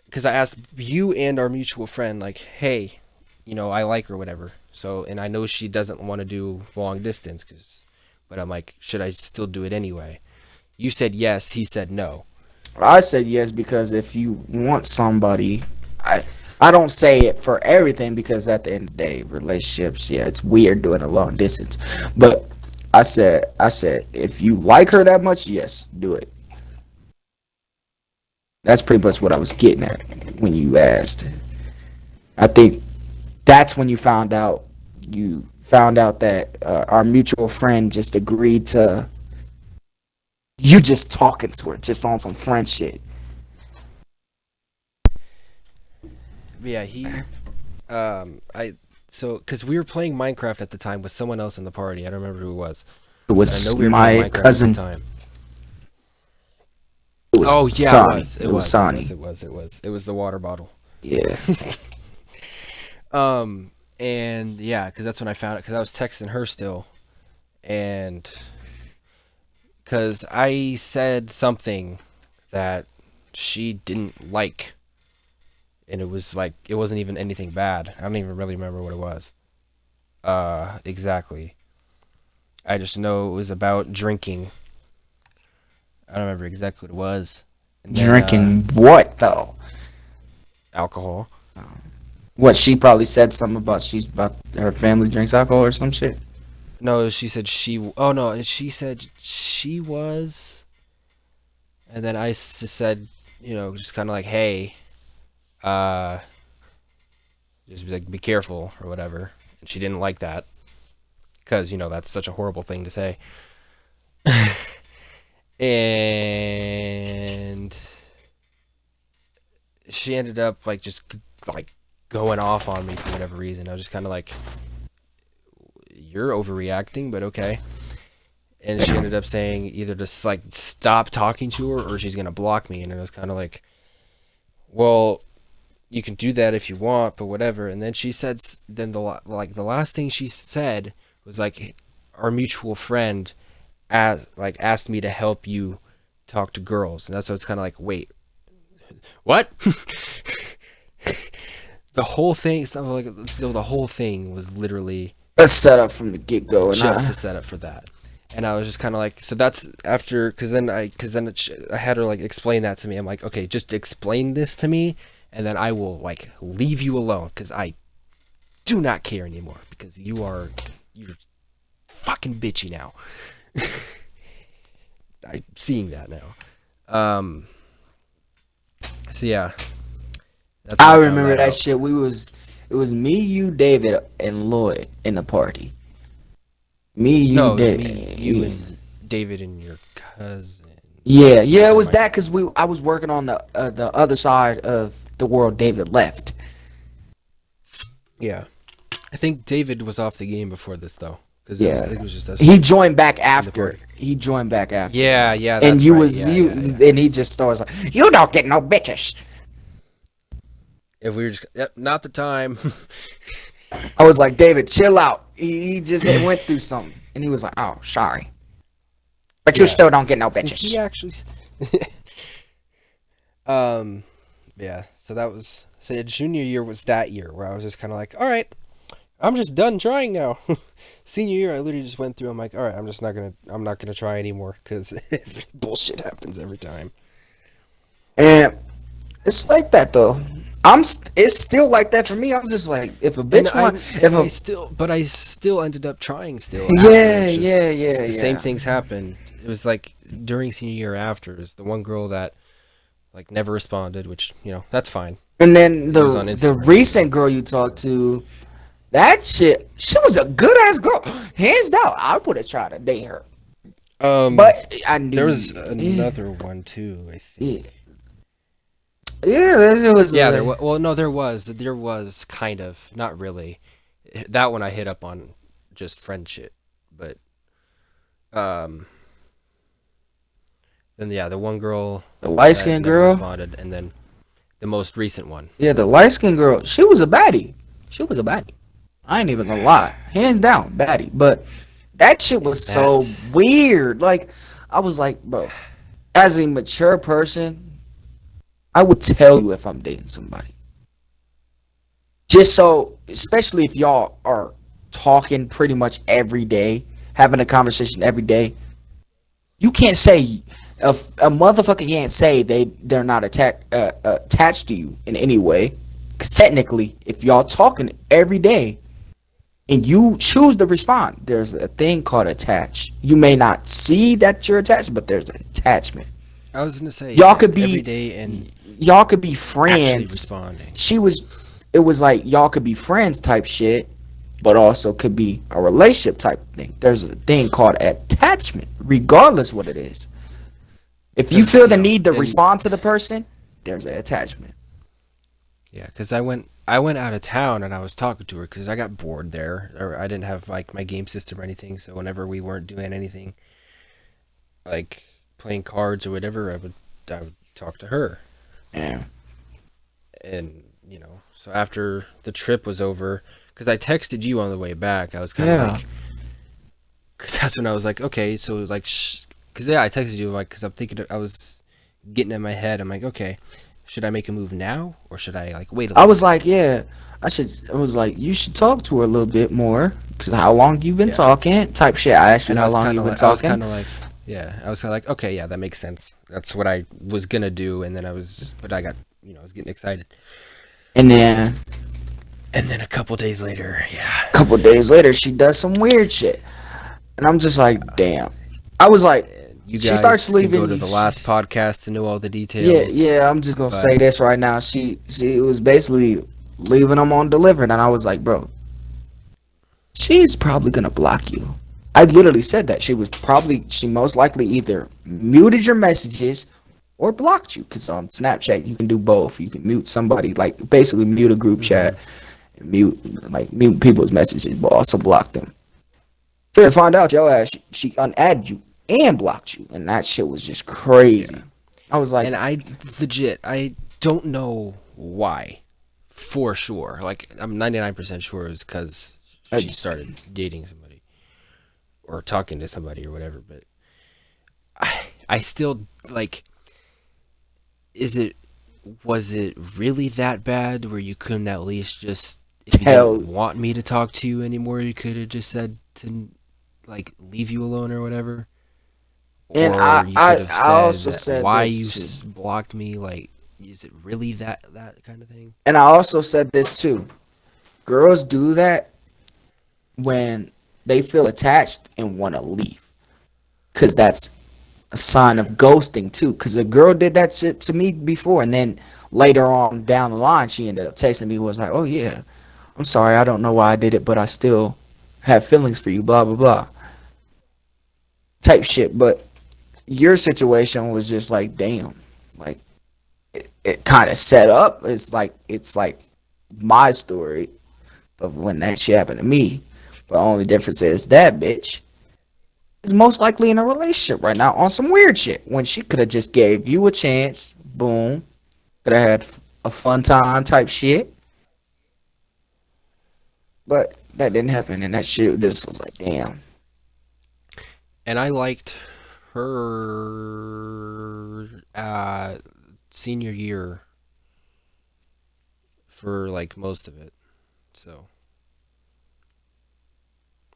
because I asked you and our mutual friend, like, hey, I like her, whatever. So, and I know she doesn't want to do long distance, but I'm like, should I still do it anyway? You said yes. He said no. I said yes because if you want somebody, I don't say it for everything because at the end of the day, relationships, yeah, it's weird doing a long distance. But I said if you like her that much, yes, do it. That's pretty much what I was getting at when you asked. I think that's when you found out that our mutual friend just agreed to you just talking to her just on some friend shit. Yeah, because we were playing Minecraft at the time with someone else in the party. I don't remember who it was. It I was know we were playing my Minecraft cousin. at the time. It was Oh yeah, Sonny. it was Sonny. It was the water bottle. Yeah. And yeah, because that's when I found it. Because I was texting her still, and because I said something that she didn't like, and it was like it wasn't even anything bad. I don't even really remember what it was. Exactly. I just know it was about drinking. I don't remember exactly what it was. And then, Drinking what though? alcohol. What, she probably said something about her family drinks alcohol or some shit. No, she said oh no, she said she was, and then I just said, just kind of like, hey, uh, just like be careful or whatever. And she didn't like that because that's such a horrible thing to say. And she ended up like just like going off on me for whatever reason. I was just kind of like, you're overreacting, but okay. And she ended up saying either just like stop talking to her or she's gonna block me. And I was kind of like, well, you can do that if you want, but whatever. And then she said, then the last thing she said was like, our mutual friend asked me to help you talk to girls. And that's what it's kind of like, wait, what? The whole thing, the whole thing was literally A setup from the get go, and just a setup for that. And I was just kind of like, so that's after, because then I had her like explain that to me. I'm like, okay, just explain this to me, and then I will like leave you alone because I do not care anymore because you're fucking bitchy now. I'm seeing that now. So yeah, that's I how found remember that out. shit. It was me, you, David, and Lloyd in the party. Me, you, No, it was David. me, you, and David, and your cousin. Yeah, it was that because I was working on the other side of the world. David left. Yeah, I think David was off the game before this though, because Yeah. I think it was just us. He joined back after. party. He joined back after. Yeah, that's And you right. was Yeah, you, yeah. and he just starts like, "You don't get no bitches." If we were just, yep, not the time. I was like, "David, chill out." He just went through something, and he was like, "Oh, sorry, but you Yeah. still don't get no See, bitches." he actually. Yeah. So that was. So junior year was that year where I was just kind of like, all right, I'm just done trying now. Senior year, I literally just went through. I'm like, all right, I'm not gonna try anymore because bullshit happens every time. And it's like that though. It's still like that for me. I'm just like, if a bitch want, I still ended up trying still. Yeah, It's just- yeah, The same yeah. things happened. It was like during senior year after. It was the one girl that like never responded, which that's fine. and then It was on the Instagram. recent girl you talked to, that shit, she was a good ass girl. Hands down, I would have tried to date her. But I knew there was another one too. I think. Yeah, it was. Yeah, there was kind of, not really. That one I hit up on just friendship, but then yeah, the one girl, the light that skinned never girl. responded, and then the most recent one. Yeah, the light skinned girl. She was a baddie. I ain't even gonna lie, hands down, baddie. But that shit was so weird. Like, I was like, bro, as a mature person, I would tell you if I'm dating somebody. Just so, especially if y'all are talking pretty much every day, having a conversation every day, you can't say a motherfucker can't say they're not attached to you in any way. Because technically, if y'all talking every day and you choose to respond, there's a thing called attach. You may not see that you're attached, but there's an attachment. I was gonna say Y'all could be every day and y'all could be actually friends. responding. It was like y'all could be friends type shit, but also could be a relationship type thing. There's a thing called attachment, regardless what it is. If you feel the need to and- respond to the person, there's an attachment. Yeah, because I went out of town and I was talking to her because I got bored there, or I didn't have like my game system or anything. So whenever we weren't doing anything, like playing cards or whatever, I would talk to her. Yeah. And so after the trip was over, because I texted you on the way back, I was kind of Yeah. like, because that's when I was like, okay, so like, because I texted you like, because I'm thinking, I was getting in my head, I'm like, okay, should I make a move now or should I like wait a I little? was like, yeah, I was like, you should talk to her a little bit more. Because how long you been talking? Type shit. I asked you And how long you been talking. I was kind of like, okay, yeah, that makes sense. That's what I was gonna do, and then but I got, I was getting excited. And then And then a couple days later, yeah. A couple days later, she does some weird shit, and I'm just like, damn. I was like, You she guys starts can leaving. go to the last podcast to know all the details. Yeah. I'm just gonna but- say this right now. She was basically leaving them on delivered, and I was like, bro, she's probably gonna block you. I literally said that she most likely either muted your messages or blocked you, because on Snapchat you can do both. You can mute somebody, like basically mute a group chat, and mute people's messages, but also block them. So to find out your ass, she unadded you and blocked you, and that shit was just crazy. I was like, And I don't know why, for sure. Like, I'm 99% sure it was because she started dating somebody or talking to somebody or whatever. But I still, like, was it really that bad where you couldn't at least just, if you didn't want me to talk to you anymore, you could have just said to, like, leave you alone or whatever? And or I- you could have I also that said why this you too. blocked me. Like, is it really that kind of thing? and I also said this too. Girls do that when they feel attached and want to leave, because that's a sign of ghosting too. Because a girl did that shit to me before, and then later on down the line, she ended up texting me, was like, "Oh yeah, I'm sorry, I don't know why I did it, but I still have feelings for you." Blah blah blah, type shit. But your situation was just like, damn, like it kind of set up. It's like my story of when that shit happened to me. But only difference is that bitch is most likely in a relationship right now on some weird shit, when she could have just gave you a chance. Boom, could have had a fun time type shit. But that didn't happen, and that shit just was like, damn. And I liked her senior year for like most of it. So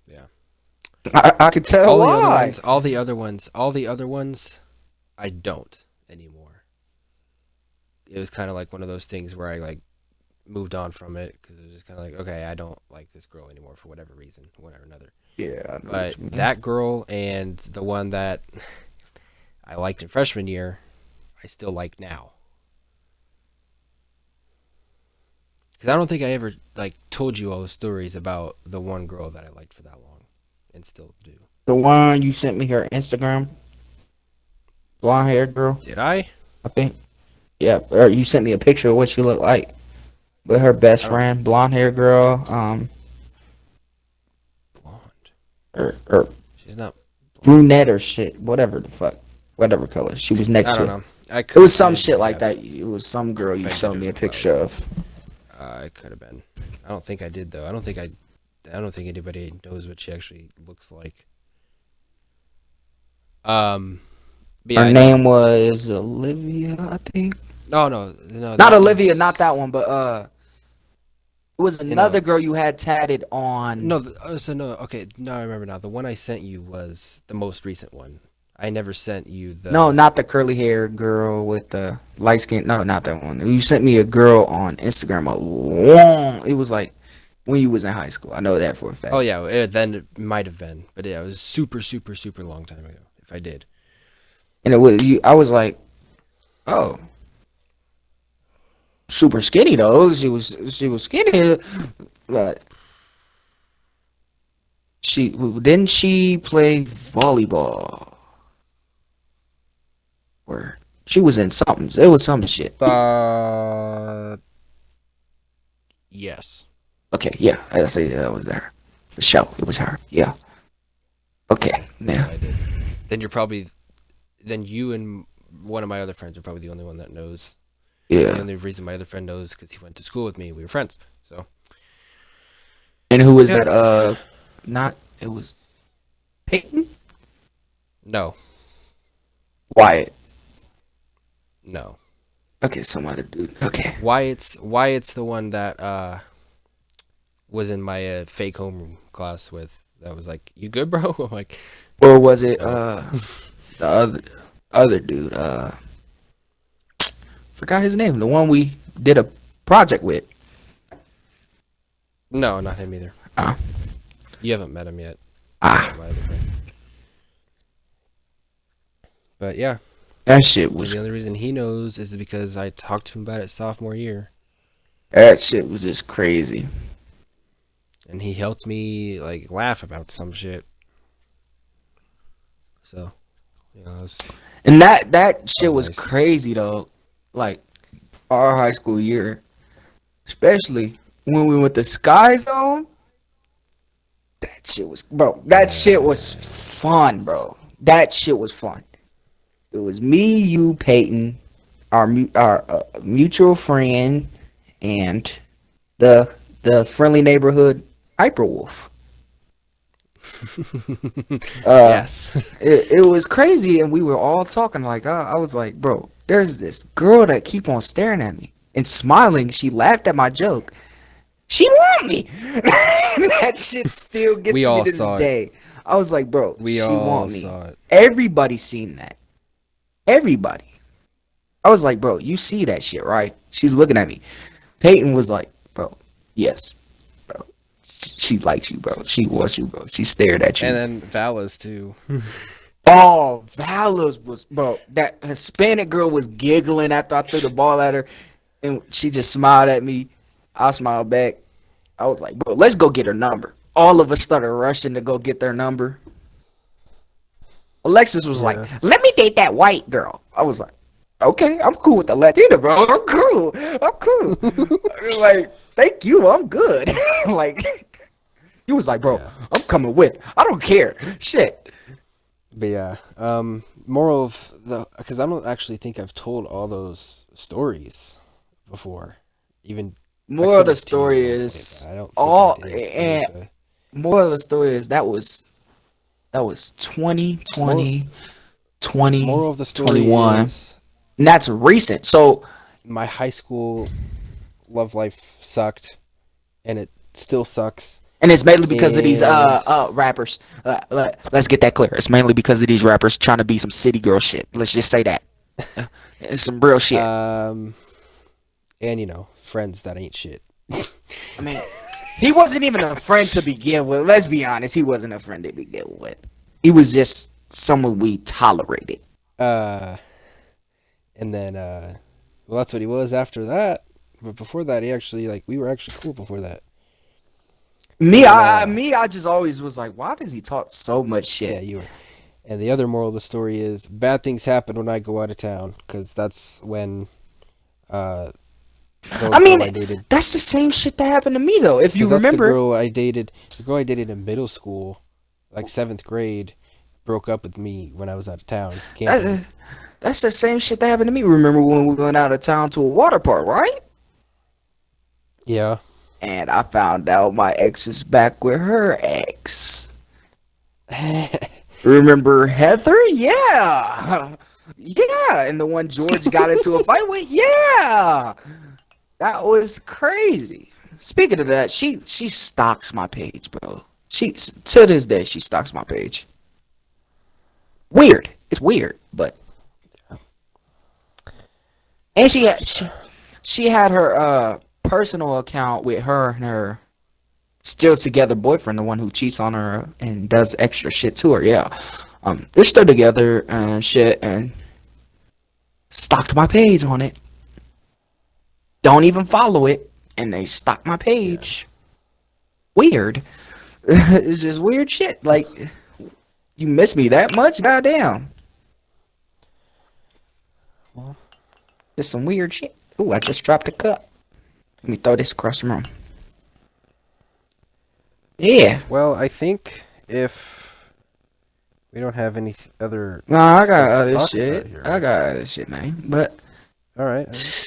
yeah. I could tell all the other why. ones, all the other ones, I don't anymore. It was kind of like one of those things where I like moved on from it because it was just kind of like, okay, I don't like this girl anymore for whatever reason, one or another. Yeah, I know But what you mean. that girl and the one that I liked in freshman year, I still like now. Because I don't think I ever like told you all the stories about the one girl that I liked for that long, and still do. The one you sent me her Instagram, blonde hair girl, Did I? I think. Yeah, or you sent me a picture of what she looked like with her best Oh. friend, blonde hair girl, Blonde. or She's not. brunette or shit, whatever the fuck, whatever color she was next I to. don't know. It was some shit like that. It was some girl you I showed did me a as well. picture of. It could have been. I don't think I did though. I don't think anybody knows what she actually looks like. But yeah, Her name was Olivia, I think. No. Not that Olivia, was- not that one, but it was another girl you had tatted on. No, okay, now I remember now. The one I sent you was the most recent one. I never sent you the... No, not the curly hair girl with the light skin. No, not that one. You sent me a girl on Instagram it was like when you was in high school. I know that for a fact. Oh, yeah, then it might have been. But yeah, it was super, super, super long time ago, if I did. And it was I was like, oh, super skinny though. She was skinny, but didn't she play volleyball? Where she was in something. It was some shit. Yes. Okay, yeah, I say that was her. The show, it was her. Yeah. Okay, yeah. I did. Then you and one of my other friends are probably the only one that knows. The Yeah. only reason my other friend knows because he went to school with me. We were friends. So And who was Yeah. that? Not it was Peyton? no. Wyatt. No. Okay, some other dude. Okay. Wyatt's the one that was in my fake homeroom class with. That was like, you good, bro? I'm like, Or was it the other dude? Forgot his name. The one we did a project with. No, not him either. Ah. You haven't met him yet. Ah, My other friend. But yeah, that shit and was the only reason he knows is because I talked to him about it sophomore year, just crazy. and he helped me like laugh about some shit. So, you know, it was And that shit was nice. crazy though. Like our high school year, especially when we went to Sky Zone. That shit was, bro. That shit was fun, bro. That shit was fun. It was me, you, Peyton, our mutual friend, and the friendly neighborhood Hyperwolf. yes. It was crazy, and we were all talking. Like I was like, bro, there's this girl that keep on staring at me and smiling. She laughed at my joke. She want me. That shit still gets We to me all to this saw it. day. I was like, bro, We she all want me. saw it. Everybody seen that. Everybody. I was like, bro, you see that shit, right? She's looking at me. Peyton was like, bro, yes, bro. She likes you, bro. She wants you, bro. She stared at you. And then Valas too. Oh, Valas was, bro. That Hispanic girl was giggling after I threw the ball at her, and she just smiled at me. I smiled back. I was like, bro, let's go get her number. All of us started rushing to go get their number. Alexis was like, let me date that white girl. I was like, okay, I'm cool with the Latina, bro. I'm cool. I'm cool. Like, thank you. I'm good. Like, he was like, bro, I'm coming with. I don't care. Shit. But yeah, moral of the, because I don't actually think I've told all those stories before. Even I Moral of could the have story told is I don't think all I did, and but, moral of the story is that was 2020, 20, moral of the story 21. is And that's recent. So, my high school love life sucked, and it still sucks. and it's mainly because of these And- rappers. Let's get that clear. It's mainly because of these rappers trying to be some city girl shit. Let's just say that. It's some real shit. And you know, friends that ain't shit. I mean, he wasn't even a friend to begin with. Let's be honest. He wasn't a friend to begin with. He was just someone we tolerated. And then well, that's what he was after that. But before that, he actually, like, we were actually cool before that. I just always was like, why does he talk so much shit? Yeah, you were. And the other moral of the story is bad things happen when I go out of town, because that's when the I mean, girl I dated. that's the same shit that happened to me though. If you 'Cause that's remember, the girl I dated in middle school, like 7th grade, broke up with me when I was out of town. camping. that's the same shit that happened to me. Remember when we went out of town to a water park, right? Yeah. And I found out my ex is back with her ex. Remember Heather? Yeah. Yeah. And the one George got into a fight with? Yeah. That was crazy. Speaking of that, she stalks my page, bro. She to this day she stalks my page. Weird. It's weird, but and she had her personal account with her and her still together boyfriend, the one who cheats on her and does extra shit to her. Yeah, they're still together and shit, and stalked my page on it. Don't even follow it, and they stalk my page. Weird. It's just weird shit. Like, you miss me that much? Goddamn. Well. It's some weird shit. Ooh, I just dropped a cup. Let me throw this across the room. Yeah. Well, I think if we don't have any other. No, I got stuff to other talk shit. about here, I got other shit, man. But All right.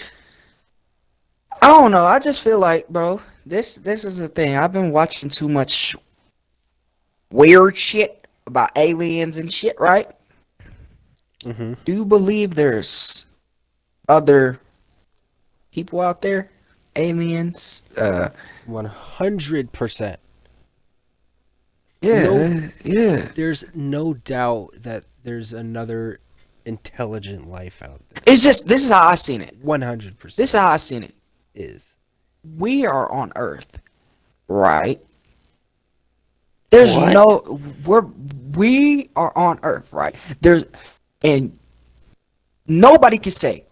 I don't know. I just feel like, bro, this is the thing. I've been watching too much weird shit about aliens and shit, right? Mm-hmm. Do you believe there's other people out there? Aliens? 100%. Yeah, No. yeah. There's no doubt that there's another intelligent life out there. It's just, this is how I seen it. 100%. This is how I seen it. is. We are on Earth. right? There's What? no we are on Earth, right? There's and nobody can say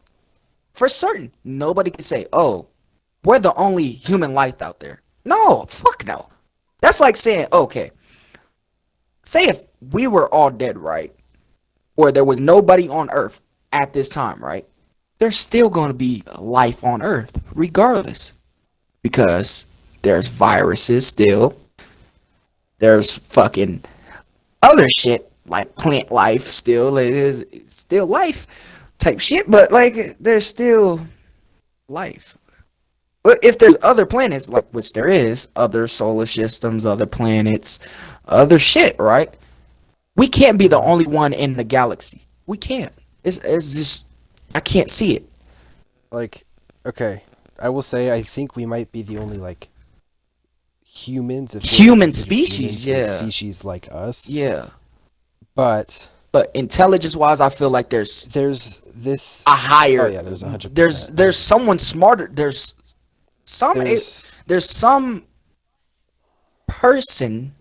for certain. Nobody can say, "Oh, we're the only human life out there." No, fuck no. That's like saying, okay, say if we were all dead, right? Or there was nobody on Earth at this time, right? There's still going to be life on Earth, regardless. Because there's viruses still. There's fucking other shit, like plant life still. It is still life type shit, but like there's still life. But if there's other planets, like which there is, other solar systems, other planets, other shit, right? We can't be the only one in the galaxy. We can't. It's just I can't see it. Like, okay, I will say I think we might be the only like humans, if we're Human considered species, humans, yeah. species like us. Yeah. But But intelligence wise, I feel like there's there's this. a higher. Oh yeah, there's 100%. There's someone smarter. There's There's some person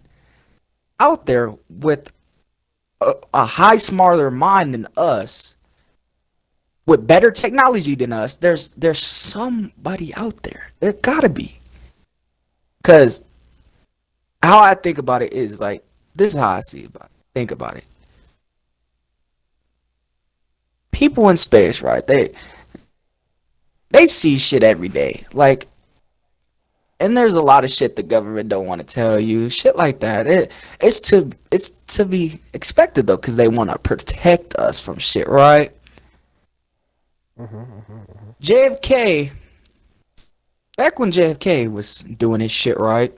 out there with a high smarter mind than us, with better technology than us. There's somebody out there. There gotta be. Cause how I think about it is like this is how I see about it. Think about it. People in space, right? They see shit every day. Like, and there's a lot of shit the government don't want to tell you. Shit like that. It's to be expected though, because they want to protect us from shit, right? JFK, back when JFK was doing his shit, right?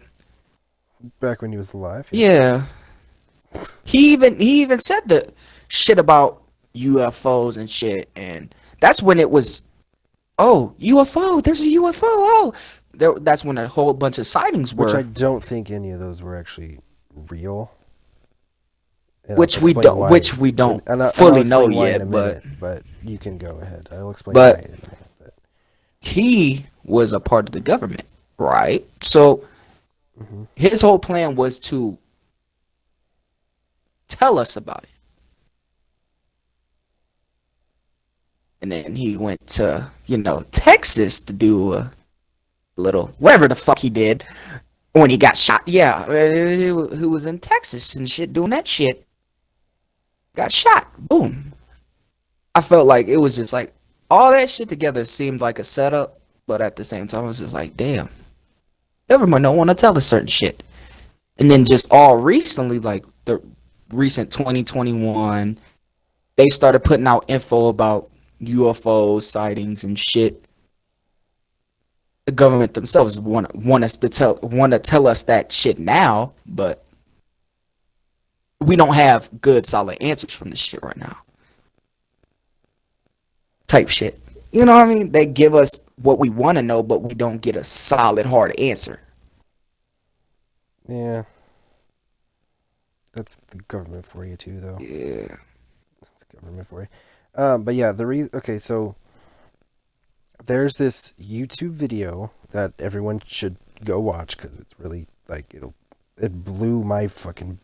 back when he was alive. Yeah. He even said the shit about UFOs and shit, and that's when it was, oh, UFO, there's a UFO, oh. That's when a whole bunch of sightings were. Which I don't think any of those were actually real. And I'll Which we explain don't, why. which we don't And I'll fully know explain why in yet, a but minute, but you can go ahead. I'll explain But- why in a minute. But he was a part of the government, right? So his whole plan was to tell us about it. And then he went to, Texas to do a little, whatever the fuck he did when he got shot. Yeah, he was in Texas and shit doing that shit. Got shot. Boom. I felt like it was just like, all that shit together seemed like a setup, but at the same time, I was just like, damn. Everyone don't want to tell us certain shit. And then just all recently, like the recent 2021, they started putting out info about UFO sightings and shit. The government themselves want to tell us that shit now, but we don't have good solid answers from this shit right now. Type shit. You know what I mean? They give us what we want to know, but we don't get a solid hard answer. yeah, that's the government for you too, though. Yeah. That's government for you. But yeah, okay, so there's this YouTube video that everyone should go watch because it's really like it blew my fucking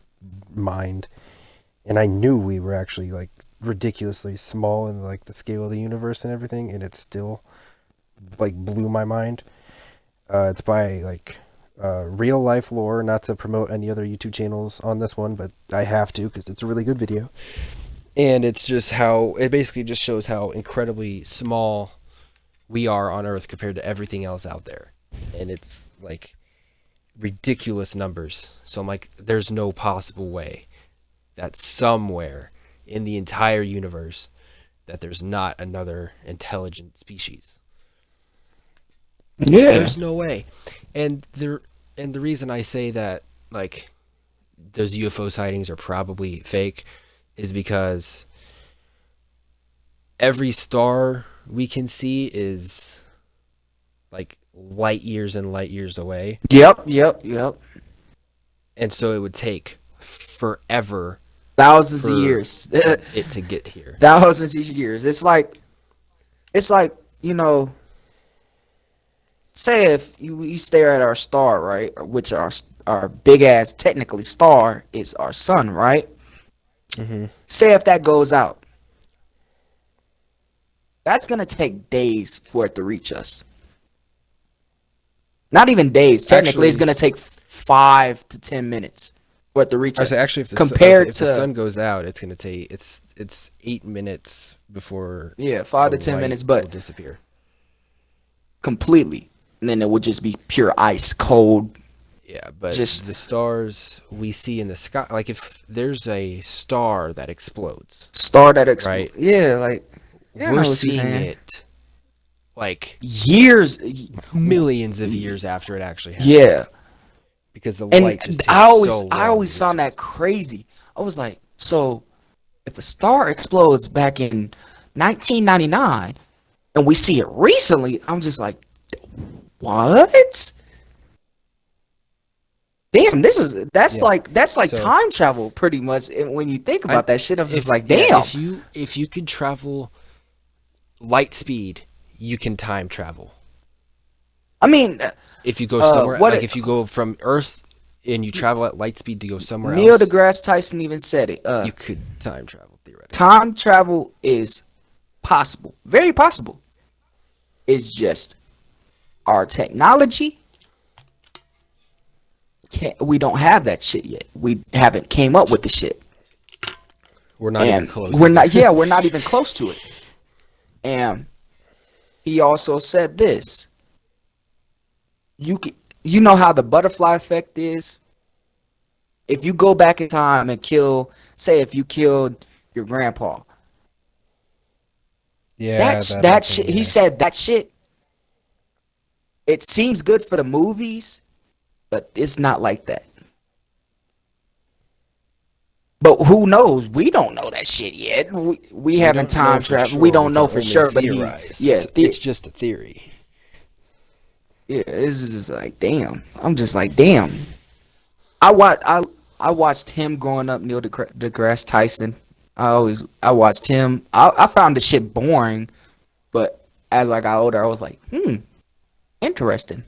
mind, and I knew we were actually like ridiculously small in like the scale of the universe and everything, and it still like blew my mind. It's by like Real Life Lore, not to promote any other YouTube channels on this one, but I have to because it's a really good video. And it's just how it basically just shows how incredibly small we are on Earth compared to everything else out there. And it's like ridiculous numbers. So I'm like, there's no possible way that somewhere in the entire universe that there's not another intelligent species. Yeah. There's no way. And the reason I say that like those UFO sightings are probably fake is because every star we can see is like light years and light years away. Yep. And so it would take forever Thousands of for years. it to get here. Thousands of years. It's like, say if you stare at our star, right, which our big ass technically star is our sun, right? Mhm. Say if that goes out, that's gonna take days for it to reach us. Not even days. Technically, it's Actually- gonna take 5 to 10 minutes for it to reach I us. say actually, if the Compared if the to- sun goes out, it's gonna take it's 8 minutes before Yeah, 5 to 10 minutes, but will disappear. completely, and then it would just be pure ice, cold. Yeah, but Just- the stars we see in the sky, like if there's a star that explodes, Star that explodes. Right. Yeah, like yeah, I know we're what you're seeing saying. it like Years. millions of years after it actually happened. Yeah, Because the and light just takes I always so I long always to found get that crazy. I was like, so if a star explodes back in 1999 and we see it recently, I'm just like, what? Damn, that's Yeah. like So- time travel pretty much. And when you think about that shit, I'm just like, yeah, damn. if you could travel light speed, you can time travel. I mean, If you go somewhere, what like it- if you go from Earth and you travel at light speed to go somewhere Neil else, deGrasse Tyson even said it. you could time travel theoretically. Time travel is possible, very possible. It's just our technology. We don't have that shit yet. We haven't came up with the shit, We're not even and close. we're not. Yeah, we're not even close to it. And he also said this. You know how the butterfly effect is. If you go back in time and say if you killed your grandpa, Yeah, that shit. He said that shit. It seems good for the movies, but it's not like that. But who knows? We don't know that shit yet. We haven't don't know time for traveled. sure. We don't We know can for only sure. But theorize. It's just a theory. yeah, it's just like damn. I'm just like damn. I watched him growing up, Neil deGrasse Tyson. I watched him. I found the shit boring, but as I got older, I was like, interesting.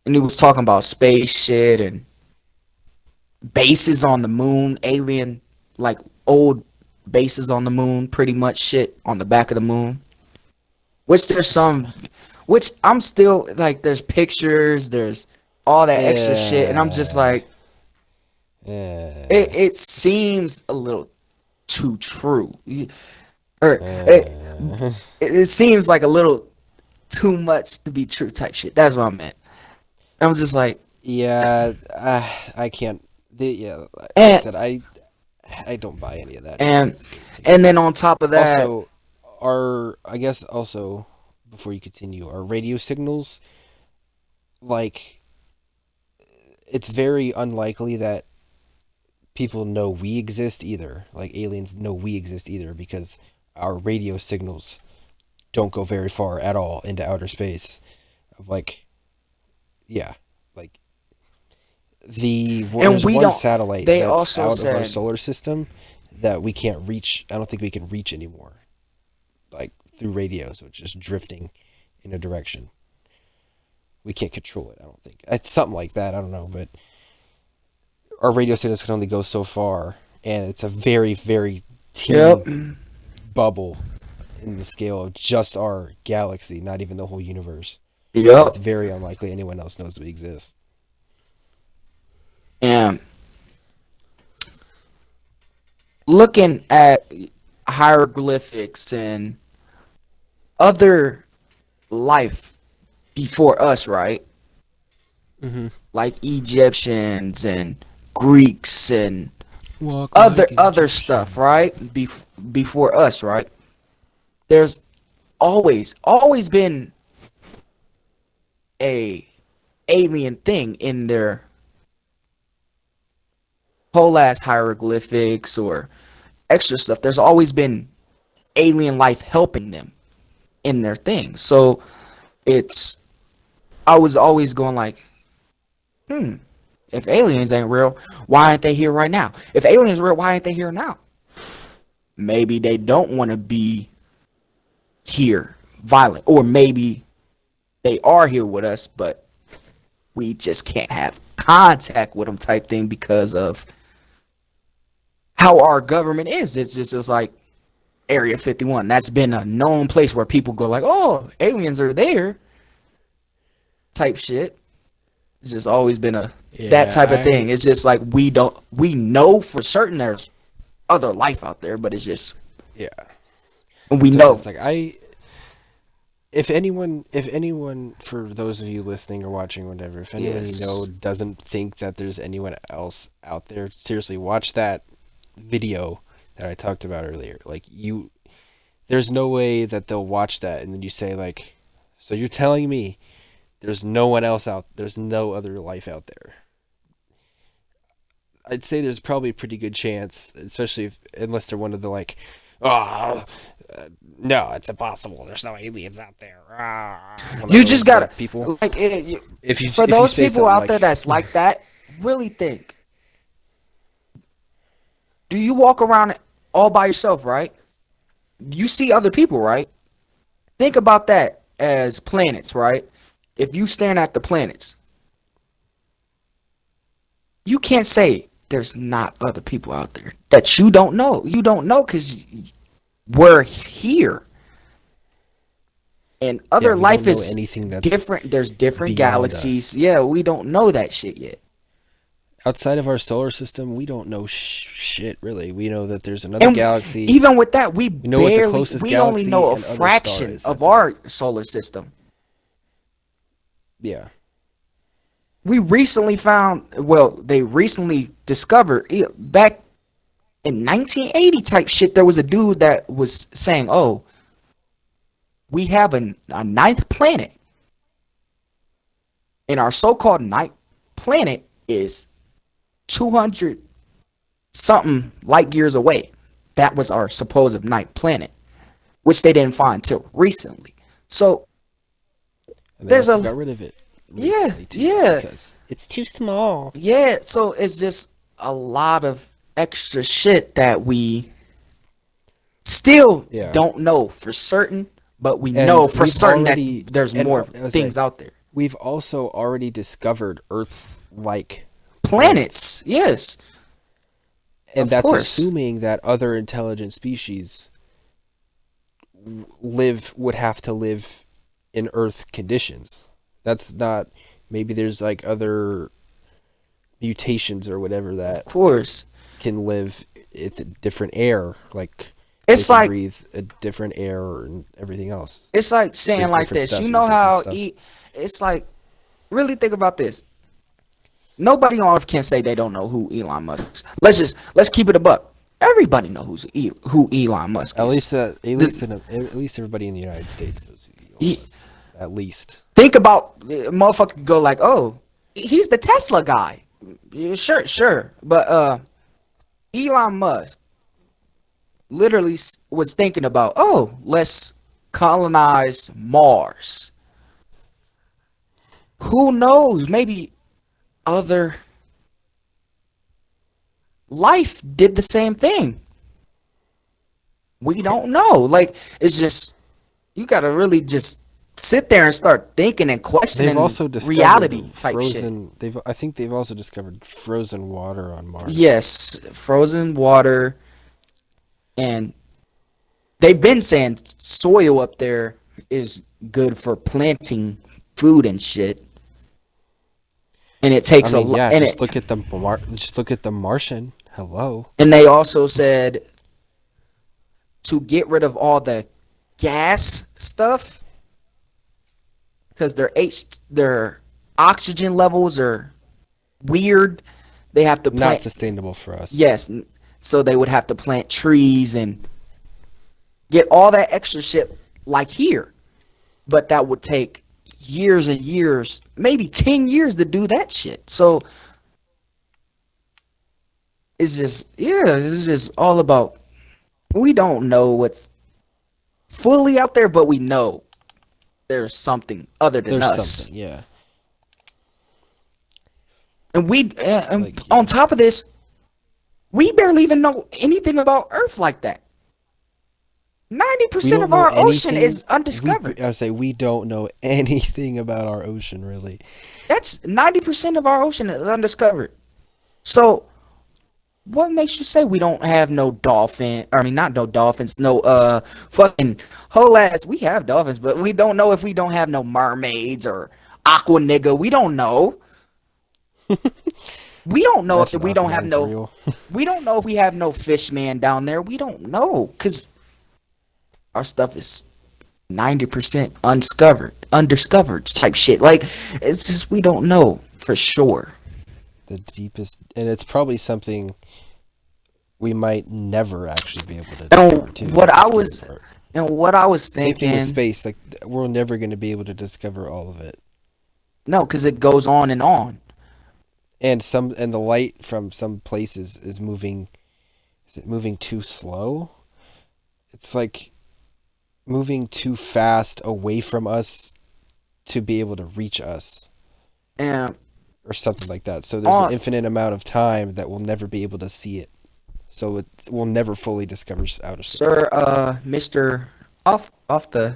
And he was talking about space shit and bases on the moon, alien, like old bases on the moon, pretty much shit on the back of the moon. Which I'm still like, there's pictures, there's all that extra shit, and I'm just like, Yeah. it seems a little too true. It seems like a little too much to be true type shit. That's what I meant. I'm just like, Yeah, I can't. Like I And- said, I don't buy any of that. and then on top of that, Also, I guess also before you continue, our radio signals, like, it's very unlikely that people know we exist either. Like aliens know we exist either because our radio signals don't go very far at all into outer space. Of like, yeah, like there's we one don't- satellite they that's also out of our said- solar system that we can't reach. I don't think we can reach anymore, like through radio. So it's just drifting in a direction. We can't control it. I don't think it's something like that. I don't know, but our radio signals can only go so far, and it's a very, very teeny yep, bubble in the scale of just our galaxy, not even the whole universe. yep. It's very unlikely anyone else knows we exist. And looking at hieroglyphics and other life before us, right? Mm-hmm. Like Egyptians and Greeks and other stuff, right? Before us, right? There's always been a alien thing in their whole ass hieroglyphics or extra stuff. There's always been alien life helping them in their thing. So I was always going like, if aliens ain't real, why aren't they here right now? If aliens are real, why aren't they here now? Maybe they don't want to be here violent, or maybe they are here with us, but we just can't have contact with them type thing because of how our government is. It's just it's like Area 51. That's been a known place where people go like, oh, aliens are there type shit. It's just always been that type of thing. It's just like we know for certain there's other life out there, but it's just Yeah. we So know. it's like if anyone, for those of you listening or watching, whatever, if anyone Yes. you know doesn't think that there's anyone else out there, seriously, watch that video that I talked about earlier. Like there's no way that they'll watch that and then you say like, so you're telling me there's no one else there's no other life out there. I'd say there's probably a pretty good chance, especially unless they're one of the like, no, it's impossible. There's no aliens out there. One of You those, just gotta like, people. like If you for if you those say people something out there like- that's like that, really think. Do you walk around all by yourself, right? You see other people, right? Think about that as planets, right? If you stand at the planets, you can't say there's not other people out there that you don't know. You don't know because we're here. And Yeah, other we life don't know is anything that's different. There's different beyond galaxies. us. Yeah, we don't know that shit yet. outside of our solar system. We don't know shit really. We know that there's another And galaxy. even with that, we know what the barely, closest we only galaxy know a and other star fraction is, of that's it. our solar system. Yeah. We recently found, well, they recently discovered back in 1980 type shit. There was a dude that was saying, "Oh, we have a ninth planet, and our so-called ninth planet is 200 something light years away." That was our supposed ninth planet, which they didn't find till recently. So And There's they also a- got rid of it. Yeah, recently, too, yeah. Because it's too small. yeah, so it's just a lot of extra shit that we still Yeah. don't know for certain, but we And know for we've certain already- that there's and more I was things like- out there. We've also already discovered Earth-like, Planets, yes. and Of that's course. assuming that other intelligent species would have to live in Earth conditions. That's not. Maybe there's like other mutations or whatever that Of course. can live with different air, like It's they can like breathe a different air and everything else. it's like saying There's like different this. stuff You and know different how stuff. it's like really think about this. Nobody on earth can say they don't know who Elon Musk is. Let's keep it a buck. Everybody knows who Elon Musk is. At least everybody in the United States knows who Elon He- Musk is. At least. Think about motherfucker go like, oh, he's the Tesla guy. Yeah, sure. But Elon Musk literally was thinking about, oh, let's colonize Mars. Who knows? Maybe other life did the same thing. We don't know. Like, it's just, you gotta really just sit there and start thinking and questioning They've also discovered reality type shit. frozen. I think they've also discovered frozen water on Mars. Yes, frozen water, and they've been saying soil up there is good for planting food and shit. And it takes I mean, a lot. yeah. And, Just look at the Martian. Hello. and they also said to get rid of all the gas stuff because their oxygen levels are weird. They have to Not plant. sustainable for us. Yes, so they would have to plant trees and get all that extra shit like here. But that would take years and years, maybe 10 years to do that shit. So it's just all about, we don't know what's fully out there, but we know there's something other than There's us. something. Yeah. And Like, on top of this, we barely even know anything about Earth like that. 90% We don't of know our ocean anything. is undiscovered. I would say we don't know anything about our ocean, really. That's 90% of our ocean is undiscovered. So, what makes you say we don't have no dolphin? I mean, not no dolphins, no fucking whole ass. We have dolphins, but we don't know if we don't have no mermaids or aqua nigga. We don't know. We don't know if Imagine we don't have Aquaman's no. real. We don't know if we have no fish man down there. We don't know because our stuff is 90% undiscovered type shit. Like it's just we don't know for sure. The deepest, and it's probably something we might never actually be able to discover too. what That's I the scary was- part. And what I was Same thing with thinking, space. Like we're never going to be able to discover all of it. no, because it goes on and on. And the light from some places is moving. Is it moving too slow? It's like moving too fast away from us to be able to reach us, And or something like that. So there's Uh, an infinite amount of time that we'll never be able to see it. So we'll never fully discover outer space. sir, Mr. Off the,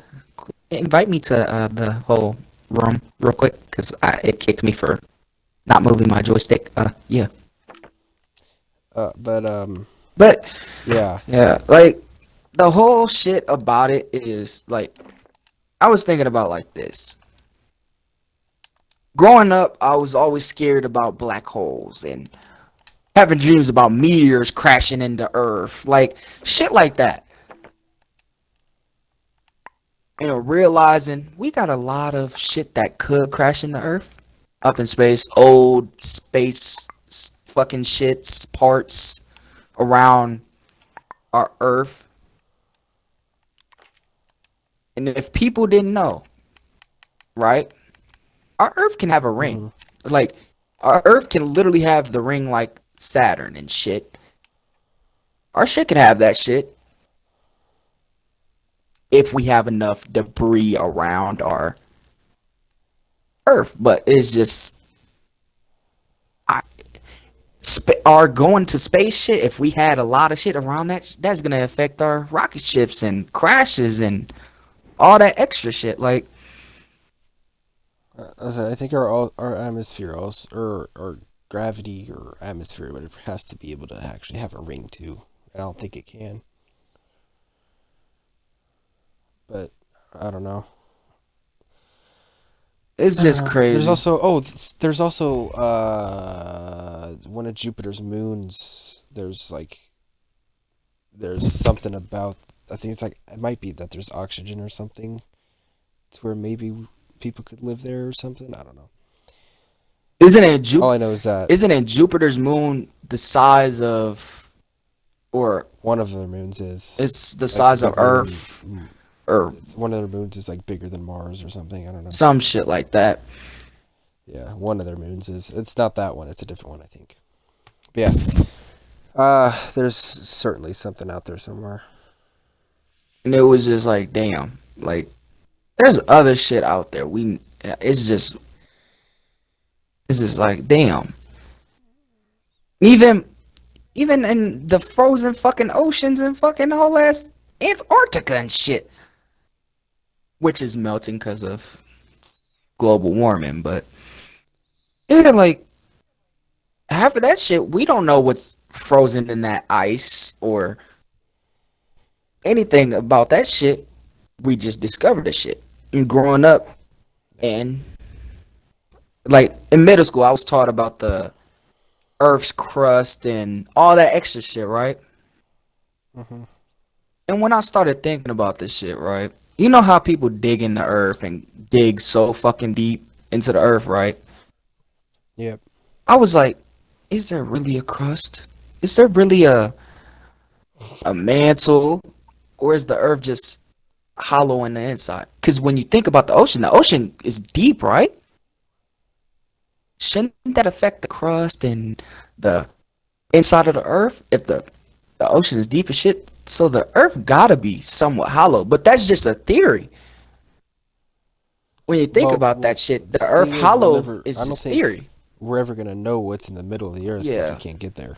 invite me to the whole room real quick because it kicked me for not moving my joystick. Yeah, But yeah, yeah, like the whole shit about it is like I was thinking about like this. Growing up, I was always scared about black holes and having dreams about meteors crashing into Earth, like shit like that. Realizing we got a lot of shit that could crash into Earth up in space, old space fucking shits, parts around our Earth. And if people didn't know, right? Our Earth can have a ring. Like, our Earth can literally have the ring like Saturn and shit. Our shit can have that shit. If we have enough debris around our Earth. But it's just... our going to space shit, if we had a lot of shit around that, that's going to affect our rocket ships and crashes and all that extra shit. Like... I think our atmosphere also, or gravity or atmosphere, whatever, has to be able to actually have a ring too. I don't think it can. But I don't know. It's just crazy. There's also one of Jupiter's moons. There's something about, I think it's like, it might be that there's oxygen or something to where maybe people could live there or something. I don't know. All I know is that isn't it Jupiter's moon the size of, or one of their moons is it's the like size of bigger than- Earth, or one of their moons is like bigger than Mars or something. I don't know. some shit like that. Yeah, one of their moons is. It's not that one. It's a different one, I think. But yeah. There's certainly something out there somewhere. And it was just like, damn, like there's other shit out there. It's just like, damn. Even in the frozen fucking oceans and fucking whole ass Antarctica and shit, which is melting because of global warming, but yeah, like half of that shit, we don't know what's frozen in that ice or anything about that shit. We just discovered the shit. And growing up, and like in middle school, I was taught about the Earth's crust and all that extra shit, right? Mm-hmm. And when I started thinking about this shit, right? You know how people dig in the Earth and dig so fucking deep into the Earth, right? Yep. I was like, is there really a crust? Is there really a mantle? Or is the Earth just hollow in the inside? Because when you think about the ocean is deep, right? Shouldn't that affect the crust and the inside of the Earth? If the ocean is deep as shit, so the Earth gotta be somewhat hollow. But that's just a theory. When you think about that shit, the Earth thing is, hollow is I don't just think theory. we're ever gonna know what's in the middle of the Earth because Yeah. we can't get there.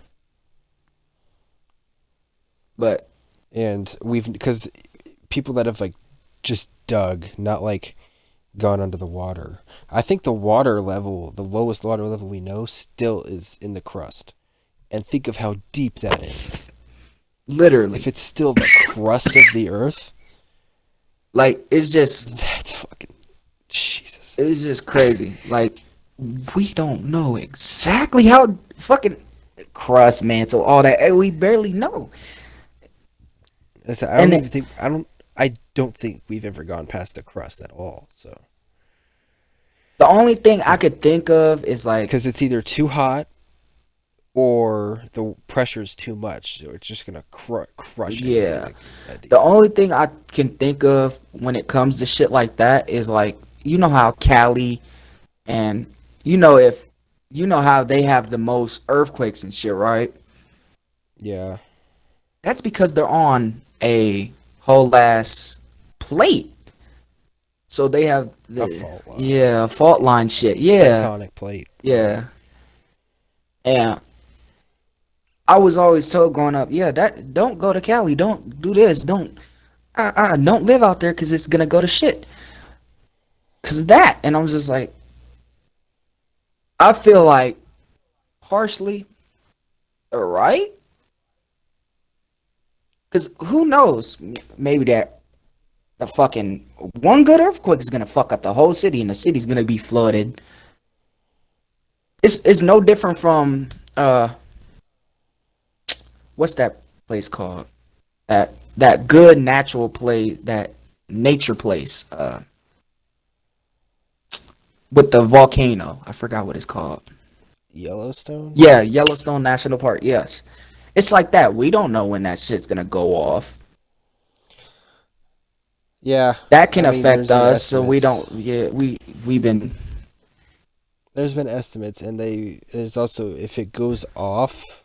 But And because people that have like just dug, not like gone under the water. I think the water level, the lowest water level we know, still is in the crust. And think of how deep that is. Literally. If it's still the crust of the earth, Like, it's just that's fucking Jesus. it's just crazy. Like, we don't know exactly how fucking crust, mantle, all that. We barely know. I And I don't think we've ever gone past the crust at all. So The only thing I could think of is like, because it's either too hot or the pressure's too much, so it's just gonna crush it. Yeah. That deep. the only thing I can think of when it comes to shit like that is like, you know how Cali and you know how they have the most earthquakes and shit, right? Yeah. That's because they're on a whole ass plate. So they have the fault line. yeah, fault line shit. Yeah. Tectonic plate. Yeah. And I was always told growing up, yeah, that don't go to Cali, don't do this, don't live out there because it's gonna go to shit. Cause of that, and I was just like, I feel like partially, right? Cause who knows? Maybe that the fucking one good earthquake is gonna fuck up the whole city, and the city's gonna be flooded. It's no different from what's that place called? That good natural place, that nature place, with the volcano. I forgot what it's called. Yellowstone? Yeah, Yellowstone National Park. Yes, it's like that. We don't know when that shit's gonna go off. Yeah. That can I mean, affect there's been us, so we estimates. don't. Yeah, we've been. There's been estimates, and there's also, if it goes off,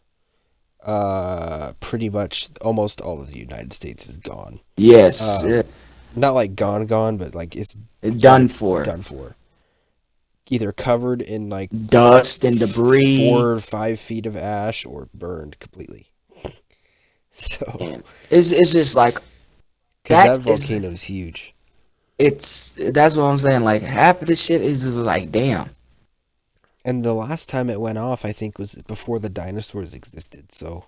pretty much almost all of the United States is gone. Yes, Not like gone, but like it's done for. done for. Either covered in like Dust and debris. 4 or 5 feet of ash, or burned completely. So, And it's just like because that that is- volcano's huge. that's what I'm saying. Like half of the shit is just like, damn. And the last time it went off, I think, was before the dinosaurs existed. So,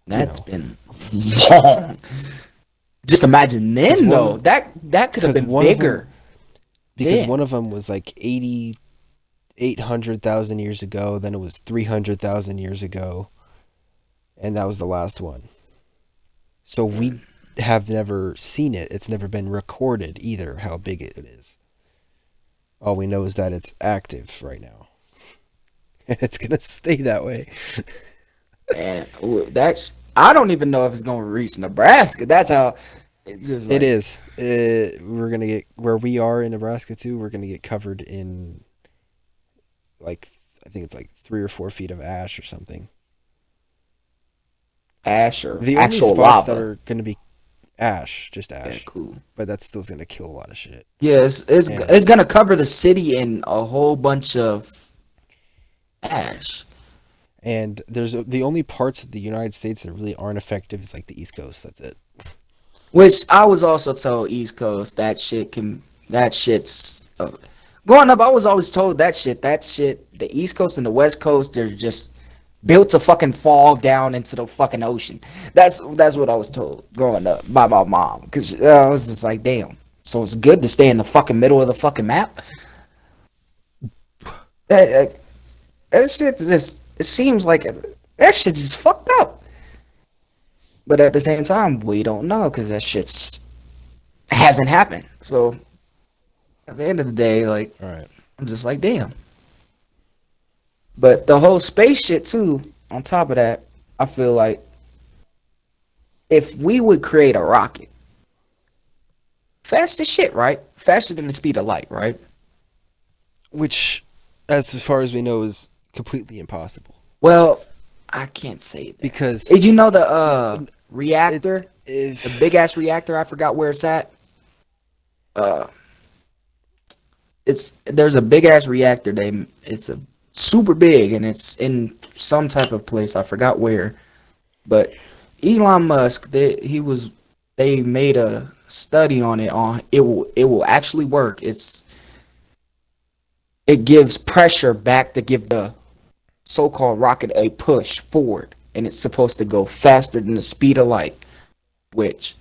That's know. been long. Just imagine then, 'Cause one- though. That could have 'cause been one of them- bigger. because Yeah. one of them was like 800,000 years ago, then it was 300,000 years ago, and that was the last one. So we have never seen it. It's never been recorded either, how big it is. All we know is that it's active right now. And it's going to stay that way. And that's I don't even know if it's gonna reach Nebraska. That's how it's just like, It is. We're going to get, where we are in Nebraska too, we're going to get covered in, like, I think it's like 3 or 4 feet of ash or something. ash or The only actual spots lava. that are going to be ash, just Yeah, ash. cool. But that's still going to kill a lot of shit. Yeah, it's Yeah. it's gonna cover the city in a whole bunch of ash. And there's the only parts of the United States that really aren't effective is like the East Coast. That's it. Which I was also told East Coast that shit's growing up. I was always told that shit the East Coast and the West Coast, they're just built to fucking fall down into the fucking ocean. That's what I was told growing up by my mom, because I was just like, damn, so it's good to stay in the fucking middle of the fucking map. That shit just, it seems like that shit just fucked up. But at the same time, we don't know because that shit's hasn't happened. So at the end of the day, like, All right. I'm just like, damn. But the whole space shit too, on top of that, I feel like if we would create a rocket, fast as shit, right? Faster than the speed of light, right? Which, as far as we know, is completely impossible. Well, I can't say that. Because Did you know the reactor? The if big ass reactor, I forgot where it's at. There's a big ass reactor. It's a super big, and it's in some type of place. I forgot where, but Elon Musk, they they made a study on it. On it will actually work. It gives pressure back to give the so-called rocket a push forward, and it's supposed to go faster than the speed of light. Which,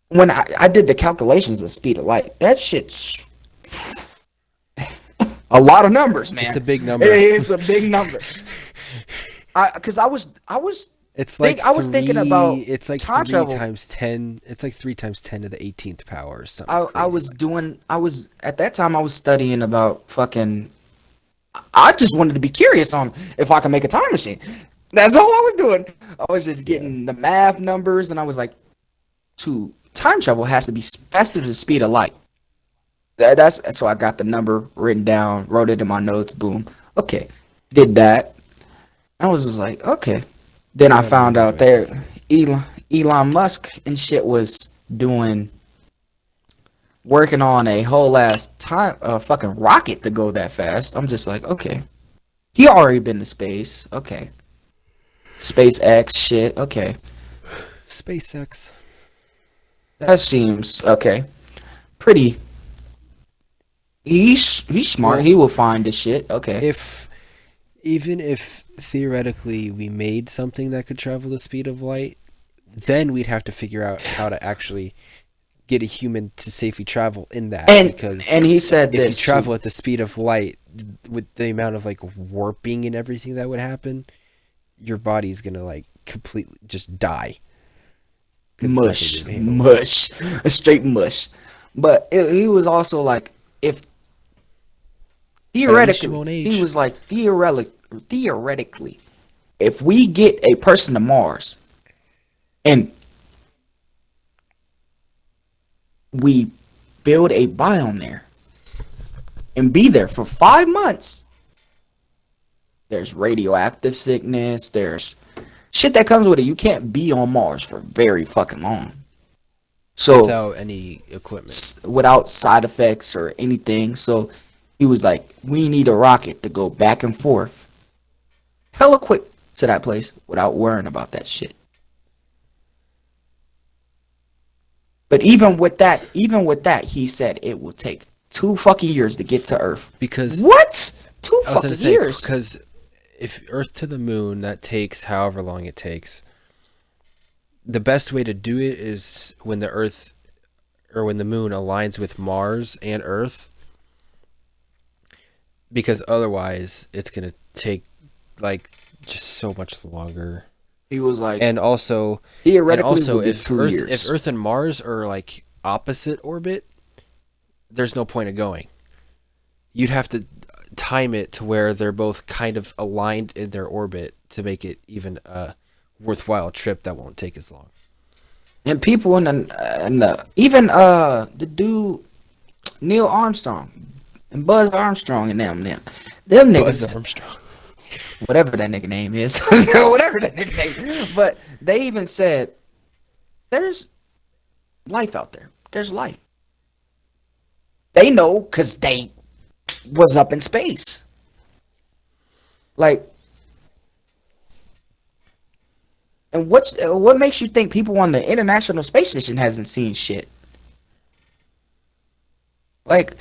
when I did the calculations of speed of light, that shit's a lot of numbers, man. It's a big number. It's a big number. Because I was It's like I was thinking about it's like time 3 travel. times 10. It's like 3 times 10 to the 18th power or something. I crazy was at that time I was studying about fucking. I just wanted to be curious on if I can make a time machine. That's all I was doing. I was just getting the math numbers, and I was like, to time travel has to be faster than the speed of light. That's so I got the number written down, wrote it in my notes. Boom. Okay, did that. I was just like, okay. Then I found out there Elon Musk and shit was working on a whole ass fucking rocket to go that fast. I'm just like, okay. He already been to space. Okay. SpaceX shit. Okay. SpaceX. That seems okay. Pretty. He's smart. Well, He will find the shit. Okay. Even if theoretically we made something that could travel the speed of light, then we'd have to figure out how to actually get a human to safely travel in that. Because And he said if you this. travel at the speed of light, with the amount of like warping and everything that would happen, your body's gonna like completely just die. 'Cause it's not gonna Mush, be able to- mush, a straight mush. But he was also like, if least you won't theoretically, age. he was like theoretically, if we get a person to Mars and we build a biome there and be there for 5 months, there's radioactive sickness, there's shit that comes with it. You can't be on Mars for very fucking long. So without any equipment. without side effects or anything. So he was like, we need a rocket to go back and forth hella quick to that place without worrying about that shit. But even with that, he said it will take 2 fucking years to get to Earth. Because What? 2 I was fucking gonna say, years? because if Earth to the moon, that takes however long it takes. The best way to do it is when the Earth or when the moon aligns with Mars and Earth, because otherwise it's gonna take like just so much longer. He was like, And also, theoretically, we'll get if 2 Earth, years. if Earth and Mars are like opposite orbit, there's no point of going. You'd have to time it to where they're both kind of aligned in their orbit to make it even a worthwhile trip that won't take as long. And people even the dude Neil Armstrong and Buzz Armstrong and them niggas, Armstrong. whatever that nigga name is, whatever that nigga name. But they even said there's life out there. There's life. They know because they was up in space. Like, and what makes you think people on the International Space Station hasn't seen shit? Like,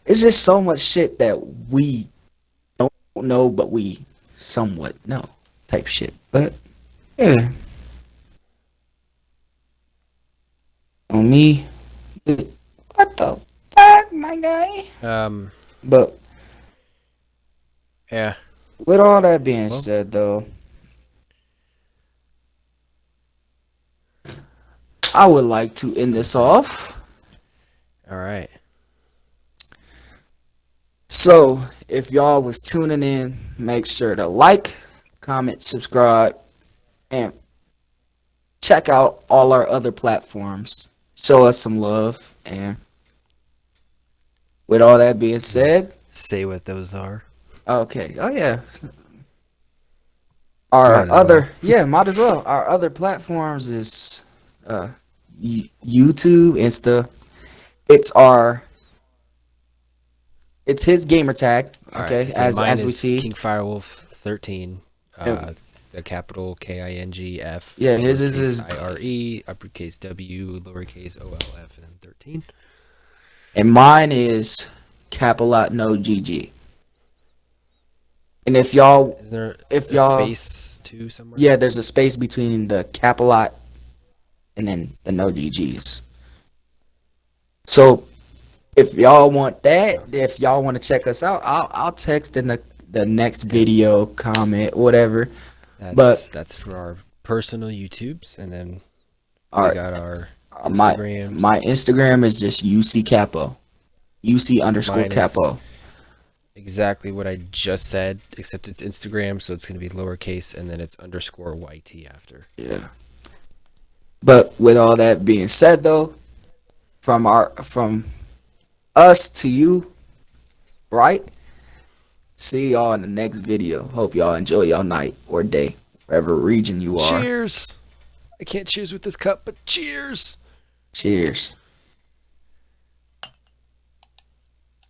it's just so much shit that we don't know, but we somewhat know, type shit. But yeah, on me, what the fuck, my guy? But Yeah. with all that being Well. said, though, I would like to end this off. All right. So, if y'all was tuning in, make sure to like, comment, subscribe, and check out all our other platforms. Show us some love. And with all that being said, Say what those are. okay. Oh, yeah. Might Our as other, yeah, might as well. Our other platforms is YouTube, Insta. It's his gamer tag. All right, Okay, so as mine we is see. King Firewolf 13. And the capital KINGF. Yeah, his is IRE, uppercase W, lowercase OLF, and then 13. and mine is Capilot no GG. And if y'all, Is there if a y'all, space too somewhere? yeah, there's a space between the Capilot and then the no GGs. So if y'all want that, if y'all want to check us out, I'll text in the next video, comment, whatever. That's for our personal YouTubes, and then All we right, got our my Instagrams. my Instagram is just UC Capo, UC underscore Mine is Capo. exactly what I just said, except it's Instagram, so it's going to be lowercase, and then it's underscore YT after. Yeah. But with all that being said, though, from us to you, right? See y'all in the next video. Hope y'all enjoy y'all night or day, wherever region you are. Cheers! I can't cheers with this cup, but cheers! Cheers.